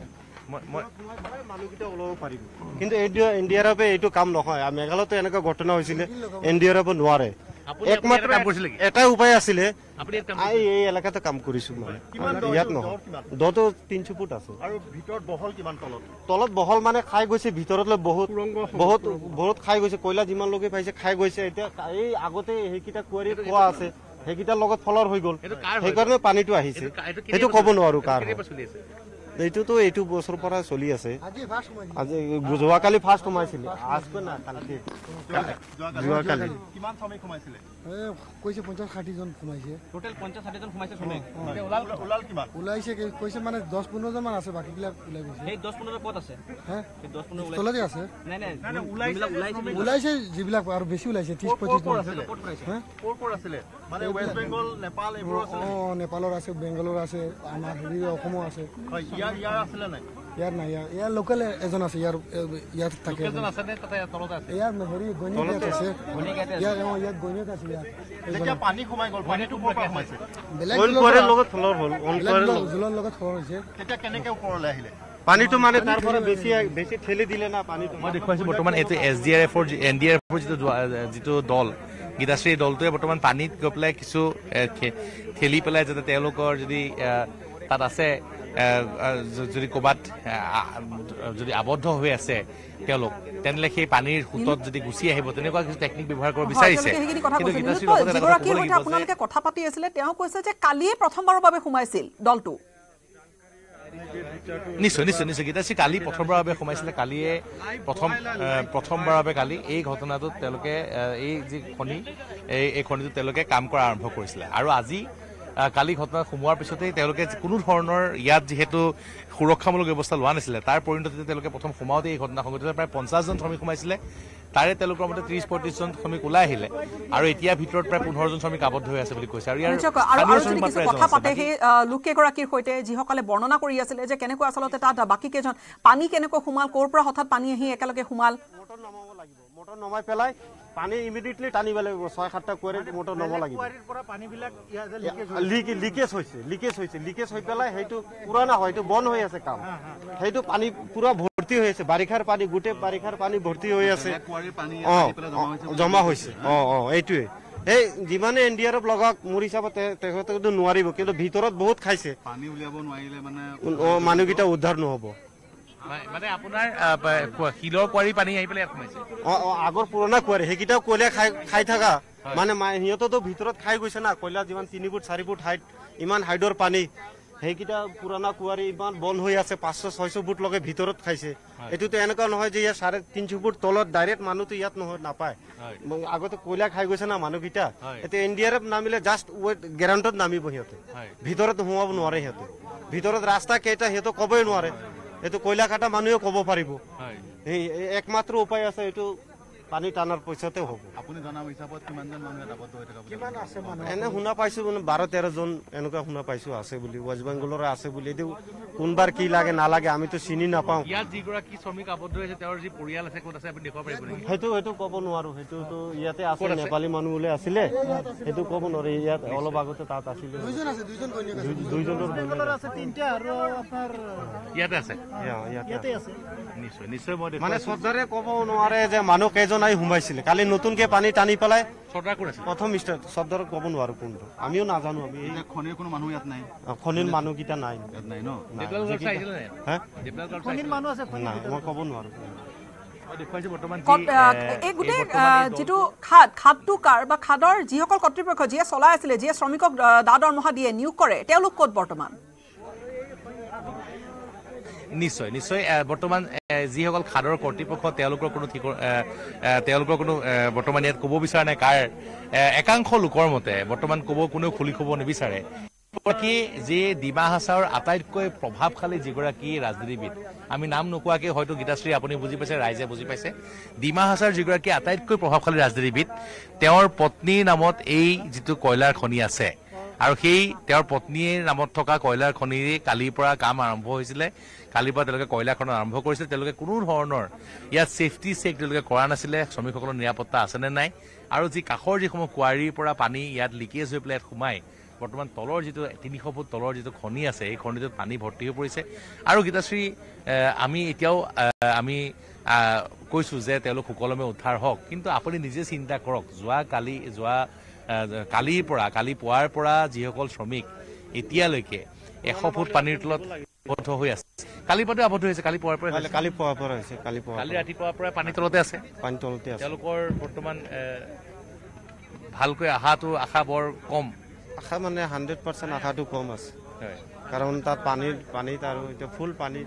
মানুহকেইটা ওলাব পাৰিব কিন্তু NDRF এইটো কাম নহয় মেঘালয়তো এনেকুৱা ঘটনা হৈছিলে NDRF নোৱাৰে একমাত্ৰ এটাই উপায় আছিলে এই এলেকাতে কাম কৰিছো মানে ইয়াত নহয় দটো 300 ফুট আছে আৰু ভিতৰত বহল কিমান তলত বহল মানে খাই গৈছে ভিতৰলৈ বহুত বহুত বহুত খাই গৈছে কয়লা যিমান লোকে পাইছে খাই গৈছে এতিয়া এই আগতে সেইকেইটা কুঁৱাৰী খোৱা আছে সেইকেইটাৰ লগত ফলৰ হৈ গ'ল সেইকাৰণে পানীটো আহিছে সেইটো ক'ব নোৱাৰো কাৰ এইটোতো এইটো বছৰৰ পৰা চলি আছে আজি যোৱাকালি ফাৰ্ষ্ট সোমাইছিলে আজকে না যোৱাকালি কিমান শ্ৰমিক সোমাইছিলে কৈছে 50-60 জন সোমাইছে টোটেল 50-60 জন সোমাইছে শ্ৰমিক ওলাল কিমান ওলাইছে কৈছে মানে 10-15 জন মান আছে বাকিবিলাক ওলাই গৈছে এই 10-15 ক'ত আছে হ্যাঁ এই 10-15 তলতে আছে নাই ওলাইছে যিবিলাক আৰু বেছি ওলাইছে 30-35 জন ক'ত ক'ত আছিলে মানে ৱেষ্ট বেংগল নেপাল এইবোৰ আছে নেপালৰ আছে বেংগলৰ আছে আমাৰ হেৰি অসমৰ আছে ইয়াৰ আছিলে নাই ইয়াৰ নাই ইয়াৰ লোকেল এজন আছে ইয়াৰ থাকে এজন আছে নে তাতে তলত আছে ইয়াৰ হেৰি গণিত আছে ইয়াৰ গণিত আছে যেতিয়া পানী সোমাই গ'ল পানীটো ক'ৰ পৰা সোমাইছে বেলেগ লগত ফলৰ হ'ল জুলৰ লগত খবৰ হৈছে তেতিয়া কেনেকৈ ওপৰলৈ আহিলে পানীটো মানে তাৰ পৰা বেছি ঠেলি দিলে না পানীটো মই দেখুৱাইছো বৰ্তমান এইটো SDRFৰ NDRFৰ যিটো দল গীতাশ্ৰী দলটোৱে বৰ্তমান পানীত গৈ পেলাই কিছু ঠেলি পেলাই যাতে তেওঁলোকৰ যদি তাত আছে যদি ক'ৰবাত যদি আবদ্ধ হৈ আছে তেওঁলোক তেনেহ'লে সেই পানীৰ সোঁতত যদি গুচি আহিব তেনেকুৱা কিছু টেকনিক ব্যৱহাৰ কৰিব বিচাৰিছে আপোনালোকে কথা পাতি আছিলে তেওঁ কৈছে যে কালিয়ে প্ৰথমবাৰৰ বাবে সোমাইছিল দলটো নিশ্চয় নিশ্চয় নিশ্চয় গীতাশ্ৰী কালি প্ৰথমবাৰৰ বাবে সোমাইছিলে কালিয়ে প্ৰথমবাৰৰ বাবে কালি এই ঘটনাটোত তেওঁলোকে এই যি খনি এই খনিটোত তেওঁলোকে কাম কৰা আৰম্ভ কৰিছিলে আৰু আজি কালি ঘটনা সোমোৱাৰ পিছতেই তেওঁলোকে কোনো ধৰণৰ ইয়াত যিহেতু সুৰক্ষামূলক ব্যৱস্থা লোৱা নাছিলে তাৰ পৰিণতিতে তেওঁলোকে প্ৰথম সোমাওঁতে এই ঘটনা সংঘটিত প্ৰায় 50 জন শ্ৰমিক সোমাইছিলে তাৰে তেওঁলোকৰ মতে 30-35 জন শ্ৰমিক ওলাই আহিলে আৰু এতিয়া ভিতৰত প্ৰায় 15 জন শ্ৰমিক আবদ্ধ হৈ আছে বুলি কৈছে আৰু কথা পাতে সেই লোককেইগৰাকীৰ সৈতে যিসকলে বৰ্ণনা কৰি আছিলে যে কেনেকৈ আচলতে তাত বাকী কেইজন পানী কেনেকৈ সোমাল ক'ৰ পৰা হঠাৎ পানী আহি একেলগে সোমাল মটৰ নমাব লাগিব মটৰ নমাই পেলাই পানী ইমিডিয়েটলি টানিব লাগিব 6-7টা কুঁৱাৰীত মটৰ নমাব লাগিব লিকেজ হৈ পেলাই সেইটো পুৰণা হয় সেইটো বন্ধ হৈ আছে কাম সেইটো পানী পুৰা ভৰ্তি হৈ আছে বাৰিষাৰ পানী গোটেই বাৰিষাৰ পানী ভৰ্তি হৈ আছে জমা হৈছে এইটোৱে এই যিমানে NDRF লগাওক মোৰ হিচাপত তেখেতেতো নোৱাৰিব কিন্তু ভিতৰত বহুত খাইছে পানী উলিয়াব নোৱাৰিলে মানে মানুহকেইটা উদ্ধাৰ নহ'ব মানে আপোনাৰ শিলৰ কুঁৱাৰী পানী আহি পেলাই সোমাইছে আগৰ পুৰণা কুঁৱাৰী সেইকেইটাও কয়লা খাই থকা মানে সিহঁততো ভিতৰত খাই গৈছে না কয়লা যিমান 3 ফুট 4 ফুট হাইট ইমান হাইটৰ পানী সেইকেইটা পুৰণা কুঁৱাৰী ইমান বন্ধ হৈ আছে 500-600 ফুট লগে ভিতৰত খাইছে এইটোতো এনেকুৱা নহয় যে ইয়াত 350 ফুট তলত ডাইৰেক্ট মানুহটো ইয়াত নহয় নাপায় আগতে কয়লা খাই গৈছে না মানুহকেইটা এতিয়া NDRF নামিলে জাষ্ট গ্ৰাউণ্ডত নামিব সিহঁতে ভিতৰত সোমাব নোৱাৰে সিহঁতে ভিতৰত ৰাস্তা কেইটা সিহঁতে ক'বই নোৱাৰে এইটো কয়লা কাটা মানুহে ক'ব পাৰিব এই একমাত্ৰ উপায় আছে এইটো পানী টানাৰ পইচাতে হ'ব আপুনি জনা হিচাপত কিমানজন মানুহ আবদ্ধ হৈ থকা কিমান আছে মানুহ এনে শুনা পাইছো মানে 12-13 জন এনেকুৱা শুনা পাইছো আছে বুলি ৱেষ্ট বেংগলৰ আছে বুলি এইটো কোনবাৰ কি লাগে নালাগে আমিতো চিনি নাপাওঁ ইয়াত যিগৰাকী শ্ৰমিক আবদ্ধ হৈছে তেওঁৰ যি পৰিয়াল আছে ক'ত আছে আপুনি দেখুৱাব পাৰিব নেকি সেইটো ক'ব নোৱাৰো সেইটোতো ইয়াতে আছে নেপালী মানুহ ওলাই আছিলে সেইটো ক'ব নোৱাৰি ইয়াত অলপ আগতে তাত আছিলে দুইজনৰ আছে তিনটা আৰু আপোনাৰ ইয়াতে আছে ইয়াতে আছে নিশ্চয় নিশ্চয় মই মানে চৰ্দাৰে ক'ব নোৱাৰে যে মানুহ কেইজন আহি সোমাইছিলে কালি নতুনকে পানী টানি পেলাই চৰ্দাৰ ক'ত আছে প্ৰথম চৰ্দাৰ ক'ব নোৱাৰো কোনটো আমিও নাজানো আমি খনিৰ কোনো মানুহ ইয়াত নাই খনিৰ মানুহকেইটা নাই নাই ন খনিৰ মানুহ আছে মই ক'ব নোৱাৰো এই গোটেই যিটো খাদটো কাৰ বা খাদৰ যিসকল কৰ্তৃপক্ষ যিয়ে চলাই আছিলে যিয়ে শ্ৰমিকক দা দৰমহা দিয়ে নিয়োগ কৰে তেওঁলোক ক'ত বৰ্তমান নিশ্চয় নিশ্চয় বৰ্তমান যিসকল খাদৰ কৰ্তৃপক্ষ তেওঁলোকৰ কোনো বৰ্তমান ইয়াত ক'ব বিচৰা নাই কাৰ একাংশ লোকৰ মতে বৰ্তমান কোনেও খুলি ক'ব নিবিচাৰে যে ডিমা হাছাওৰ আটাইতকৈ প্ৰভাৱশালী যিগৰাকী ৰাজনীতিবিদ আমি নাম নোকোৱাকৈ হয়তো গীতাশ্ৰী আপুনি বুজি পাইছে ৰাইজে বুজি পাইছে ডিমা হাছাওৰ যিগৰাকী আটাইতকৈ প্ৰভাৱশালী ৰাজনীতিবিদ তেওঁৰ পত্নীৰ নামত এই যিটো কয়লাৰ খনি আছে আৰু সেই তেওঁৰ পত্নীৰ নামত থকা কয়লাৰ খনিৰে কালিৰ পৰা কাম আৰম্ভ হৈছিলে কালিৰ পৰা তেওঁলোকে কয়লা খনন আৰম্ভ কৰিছিলে তেওঁলোকে কোনো ধৰণৰ ইয়াত ছেফটি চেক তেওঁলোকে কৰা নাছিলে শ্ৰমিকসকলৰ নিৰাপত্তা আছেনে নাই আৰু যি কাষৰ যিসমূহ কুঁৱাৰীৰ পৰা পানী ইয়াত লিকেজ হৈ পেলাই ইয়াত সোমাই বৰ্তমান তলৰ যিটো 300 ফুট তলৰ যিটো খনি আছে এই খনিটোত পানী ভৰ্তি হৈ পৰিছে আৰু গীতাশ্ৰী আমি এতিয়াও আমি কৈছোঁ যে তেওঁলোক সুকলমে উদ্ধাৰ হওক কিন্তু আপুনি নিজে চিন্তা কৰক কালি পুৱাৰ পৰা যিসকল শ্ৰমিক এতিয়ালৈকে 100 ফুট পানীৰ তলত আবদ্ধ হৈ আছে কালি পৰা আবদ্ধ হৈছে কালি পুৱাৰ পৰা হৈছে কালি ৰাতিপুৱাৰ পৰা পানী তলতে আছে তেওঁলোকৰ বৰ্তমান ভালকৈ আশা বৰ কম আশা মানে 100% আশাটো কম আছে কাৰণ তাত পানীত আৰু এতিয়া ফুল পানী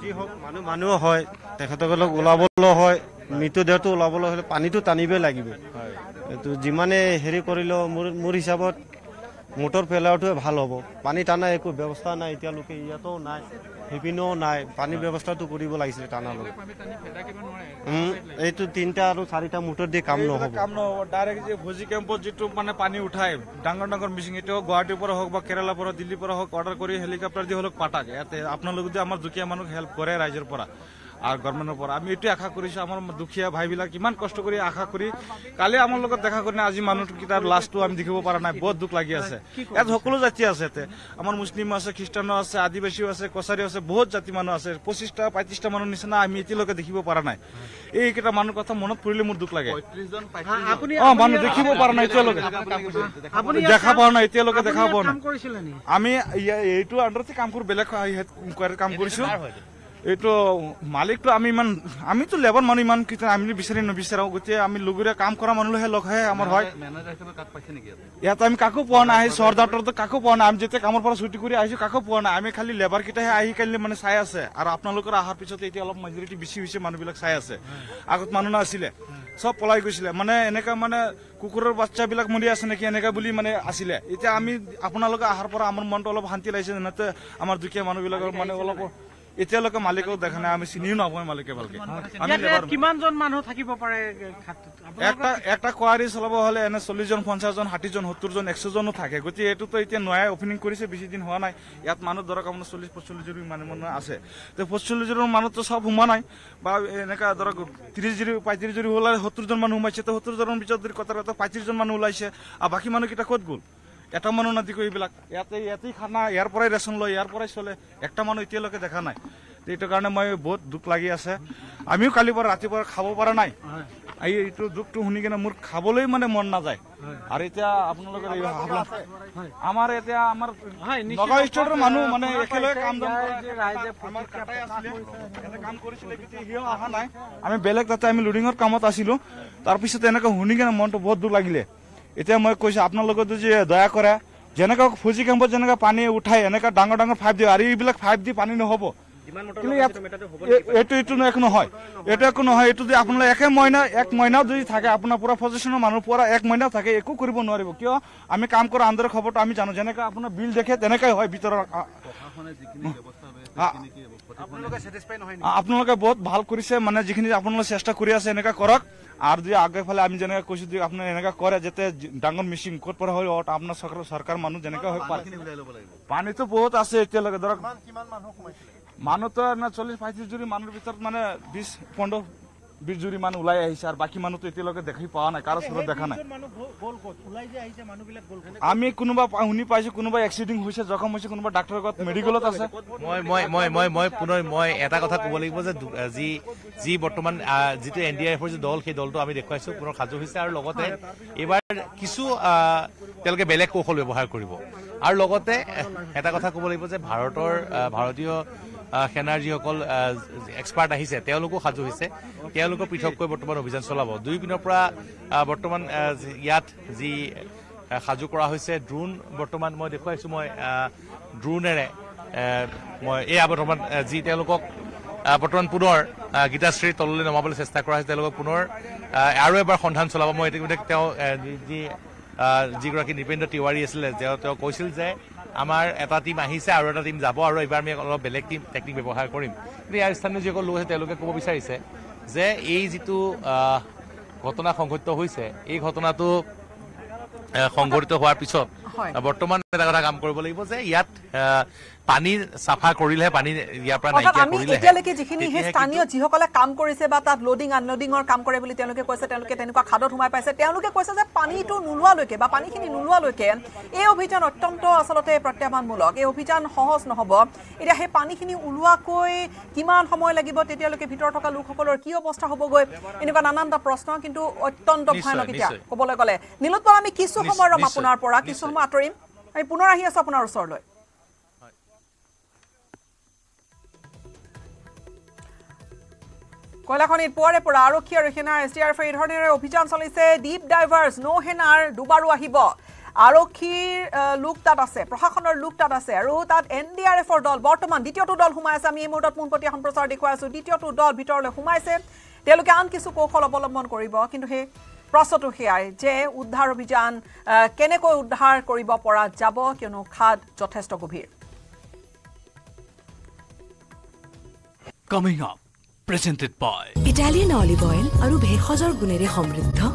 যি হওক মানুহ হয় তেখেতসকলক ওলাবলৈ হয় মৃতদেহটো ওলাবলৈ হ'লে পানীটো টানিবই লাগিব এইটো যিমানে হেৰি কৰিলেও মোৰ হিচাপত মটৰ পেলাওয়াটোৱে ভাল হ'ব পানী টানা একো ব্যৱস্থা নাই এতিয়ালৈকে ইয়াতো নাই সেইপিনেও নাই পানীৰ ব্যৱস্থাটো কৰিব লাগিছিলে টানালৈ এইটো 3টা আৰু 4টা মটৰ দি কাম নহ'ব ডাইৰেক্ট যে ভোজি কেম্পত যিটো মানে পানী উঠাই ডাঙৰ মিচিং এইটো গুৱাহাটীৰ পৰা হওক বা কেৰালাৰ পৰা দিল্লীৰ পৰা হওক অৰ্ডাৰ কৰি হেলিকপ্টাৰ দি হ'লেও পাঠাক ইয়াতে আপোনালোকে যদি আমাৰ দুখীয়া মানুহক হেল্প কৰে ৰাইজৰ পৰা আৰ গভৰ্নমেন্টেৰ পৰা আমি এটাই আশা কৰিছো আমাৰ দুখীয়া ভাইবিলাক ইমান কষ্ট কৰি আশা কৰি কালি আমাৰ লগত দেখা কৰি আজি মানুহকেইটাৰ লাষ্টটো আমি দেখিব পৰা নাই বহুত দুখ লাগি আছে ইয়াত সকলো জাতি আছে ইয়াতে আমাৰ মুছলিম আছে খ্ৰীষ্টানো আছে আদিবাসীও আছে কছাৰী আছে বহুত জাতি মানুহ আছে 25টা 35টা মানুহ নিচিনা আমি এতিয়ালৈকে দেখিব পৰা নাই এইকেইটা মানুহৰ কথা মনত পৰিলে মোৰ দুখ লাগে মানুহ দেখিব পৰা নাই এতিয়ালৈকে দেখা পোৱা নাই এতিয়ালৈকে দেখা পোৱা নাই আমি এইটো আণ্ডাৰতে কাম কৰো বেলেগ কাম কৰিছো এইটো মালিকটো আমিতো লেবাৰ মানুহ ইমান আমি বিচাৰি নিবিচাৰো গতিকে আমি লগৰীয়া কাম কৰা মানুহহে লগহে আমাৰ হয় ইয়াত আমি কাকো পোৱা নাই চৰদাৰটো কাকো পোৱা নাই আমি যেতিয়া কামৰ পৰা ছুটি কৰি আহিছো কাকো পোৱা নাই আমি খালি লেবাৰ কেইটাহে আহি কালি মানে চাই আছে আৰু আপোনালোকৰ অহাৰ পিছত এতিয়া অলপ মেজৰিটি বেছি হৈছে মানুহবিলাক চাই আছে আগত মানুহ নাছিলে সব পলাই গৈছিলে মানে এনেকা মানে কুকুৰৰ বাচ্চাবিলাক মৰি আছে নেকি এনেকা বুলি মানে আছিলে এতিয়া আমি আপোনালোকে অহাৰ পৰা আমাৰ মনটো অলপ শান্তি লাগিছে যেনেতে আমাৰ দুখীয়া মানুহবিলাকৰ মানে অলপ এতিয়ালৈকে মালিকক দেখা নাই আমি চিনিও নাপাওঁ মালিকে ভালকে কিমানজন মানুহ থাকিব পাৰে একটা কোৱাৰী চলাব হলে এনে 40 জন 50 জন 60 জন 70 জন 100 জনো থাকে গতিকে এইটোতো এতিয়া নয়া ওপেনিং কৰিছে বেছি দিন হোৱা নাই ইয়াত মানুহ ধৰক আপোনাৰ 40-45 জন মানুহ আছে তো 45 জন মানুহ তো সব সোমা নাই বা এনেকা ধৰক 30 জন 35 জন হলে 70 জন মানুহ সোমাইছে তো 70 জনৰ ভিতৰত যদি কথা 35 জন মানুহ ওলাইছে আৰু বাকি মানুহ কিটা ক'ত গ'ল এটা মানুহ নাদিকো এইবিলাক ইয়াতেই খানা ইয়াৰ পৰাই ৰেচন লয় ইয়াৰ পৰাই চলে একটা মানুহ এতিয়ালৈকে দেখা নাই এইটো কাৰণে মই বহুত দুখ লাগি আছে আমিও কালি পৰা ৰাতিপুৱা খাব পৰা নাই এইটো দুখটো শুনি কিনে মোৰ খাবলৈ মানে মন নাযায় আৰু এতিয়া আপোনালোকৰ আমাৰ এতিয়া আমাৰ নগাঁও ষ্টেটৰ মানুহ মানে একেলগে কাম কৰিছিলে সিও অহা নাই আমি বেলেগ তাতে আমি লোডিঙৰ কামত আছিলো তাৰপিছত এনেকৈ শুনি কিনে মনটো বহুত দুখ লাগিলে এতিয়া মই কৈছো আপোনালোকে যদি দয়া কৰে যেনেকা ফুজি কেম্পত যেনেকা পানী উঠাই এনেকা ডাঙৰ পাইপ দিয়ে আৰু এইবিলাক পাইপ দি পানী নহব এইটো একো নহয় এইটো যদি আপোনালোকে এক মহিনা যদি থাকে আপোনাৰ পুৰা পজিশ্যনৰ মানুহ পুৰা 1 মহিনা থাকে একো কৰিব নোৱাৰিব কিয় আমি কাম কৰা আন্দৰ খবৰটো আমি জানো যেনেকা আপোনাৰ বিল দেখে তেনেকাই হয় ভিতৰৰ আপোনালোকে বহুত ভাল কৰিছে মানে যিখিনি আপোনালোকে চেষ্টা কৰি আছে এনেকা কৰক আর যদি আগে ফালে আমি যেনেকা কৈছো যে আপনার এনেকা করে যাতে ডাঙর মেশিন কোট পরে হয় আপনার সরকার মানুষ যেনেকা হয় পানি তো বহুত আছে এতিয়ালৈকে ধরক মানুহ তো না 40-35 জুৰি মানুহৰ ভিতৰত মানে 20-15 জুৰি মানুহ ওলাই আহিছে আৰু বাকি মানুহ তো এতিয়ালৈকে দেখি পোৱা নাই কাৰো ওচৰত দেখা নাই আমি কোনোবা শুনি পাইছো কোনোবা এক্সিডেন্ট হৈছে জখম হৈছে কোনোবা ডাক্তৰৰ লগত মেডিকেলত আছে মই এটা কথা ক'ব লাগিব যে যি বৰ্তমান যিটো এনডিআৰএফৰ যে দল সেই দলটো আমি দেখুৱাইছো পুনৰ সাজু হৈছে আৰু লগতে এইবাৰ কিছু তেওঁলোকে বেলেগ কৌশল ব্যৱহাৰ কৰিব আৰু লগতে এটা কথা ক'ব লাগিব যে ভাৰতীয় সেনাৰ যিসকল এক্সপাৰ্ট আহিছে তেওঁলোকো সাজু হৈছে তেওঁলোকৰ পৃথককৈ বৰ্তমান অভিযান চলাব দুই পিনৰ পৰা বৰ্তমান ইয়াত যি সাজু কৰা হৈছে ড্ৰোন বৰ্তমান মই দেখুৱাইছো মই ড্ৰোনেৰে মই এয়া বৰ্তমান যি তেওঁলোকক বৰ্তমান পুনৰ গীতাশ্ৰীৰ তললৈ নমাবলৈ চেষ্টা কৰা হৈছে তেওঁলোকক পুনৰ আৰু এবাৰ সন্ধান চলাব মই ইতিমধ্যে তেওঁ যিগৰাকী নৃপেন্দ্ৰ তিৱাৰী আছিলে তেওঁ কৈছিল যে আমাৰ এটা টিম আহিছে আৰু এটা টিম যাব আৰু এইবাৰ আমি অলপ বেলেগ টেকনিক ব্যৱহাৰ কৰিম কিন্তু ইয়াৰ স্থানীয় যিসকল লোক আছে তেওঁলোকে ক'ব বিচাৰিছে যে এই যিটো ঘটনা সংঘটিত হৈছে এই ঘটনাটো সংঘটিত হোৱাৰ পিছত বৰ্তমান এটা কথা কাম কৰিব লাগিব যে ইয়াত পানী চাফা কৰিলেহে পানী ইয়াৰ পৰা নাইকিয়া আমি কৰিলেহে এতিয়ালৈকে যিখিনি সেই স্থানীয় যিসকলে কাম কৰিছে বা তাত লোডিং আনলোডিঙৰ কাম কৰে বুলি তেওঁলোকে কৈছে তেওঁলোকে তেনেকুৱা খাদত সোমাই পাইছে তেওঁলোকে কৈছে যে পানীটো নোলোৱালৈকে বা পানীখিনি নোলোৱালৈকে এই অভিযান অত্যন্ত আচলতে প্ৰত্যাহ্বানমূলক এই অভিযান সহজ নহ'ব এতিয়া সেই পানীখিনি ওলোৱাকৈ কিমান সময় লাগিব তেতিয়ালৈকে ভিতৰত থকা লোকসকলৰ কি অৱস্থা হ'বগৈ এনেকুৱা নানানটা প্ৰশ্ন কিন্তু অত্যন্ত ভয়ানক এতিয়া ক'বলৈ গ'লে নীলোৎপল আমি কিছু সময় ৰম আপোনাৰ পৰা কিছু সময় আঁতৰিম আমি পুনৰ আহি আছো আপোনাৰ ওচৰলৈ কয়লাখনিত পুৱাৰে পৰা আৰক্ষী আৰু সেনাৰ SDRF এই ধৰণেৰে অভিযান চলিছে ডিপ ডাইভাৰ্ছ নৌসেনাৰ দুবাৰো আহিব আৰক্ষীৰ লোক তাত আছে প্ৰশাসনৰ লোক তাত আছে আৰু তাত NDRFৰ দল বৰ্তমান দ্বিতীয়টো দল সোমাই আছে আমি এই মুহূৰ্তত পোনপটীয়া সম্প্ৰচাৰ দেখুৱাই আছো দ্বিতীয়টো দল ভিতৰলৈ সোমাইছে তেওঁলোকে আন কিছু কৌশল অৱলম্বন কৰিব কিন্তু সেই প্ৰশ্নটো সেয়াই যে উদ্ধাৰ অভিযান কেনেকৈ উদ্ধাৰ কৰিব পৰা যাব কিয়নো খাদ যথেষ্ট গভীৰ Coming up, presented by Italian olive oil আৰু ভেষজৰ গুণেৰে সমৃদ্ধ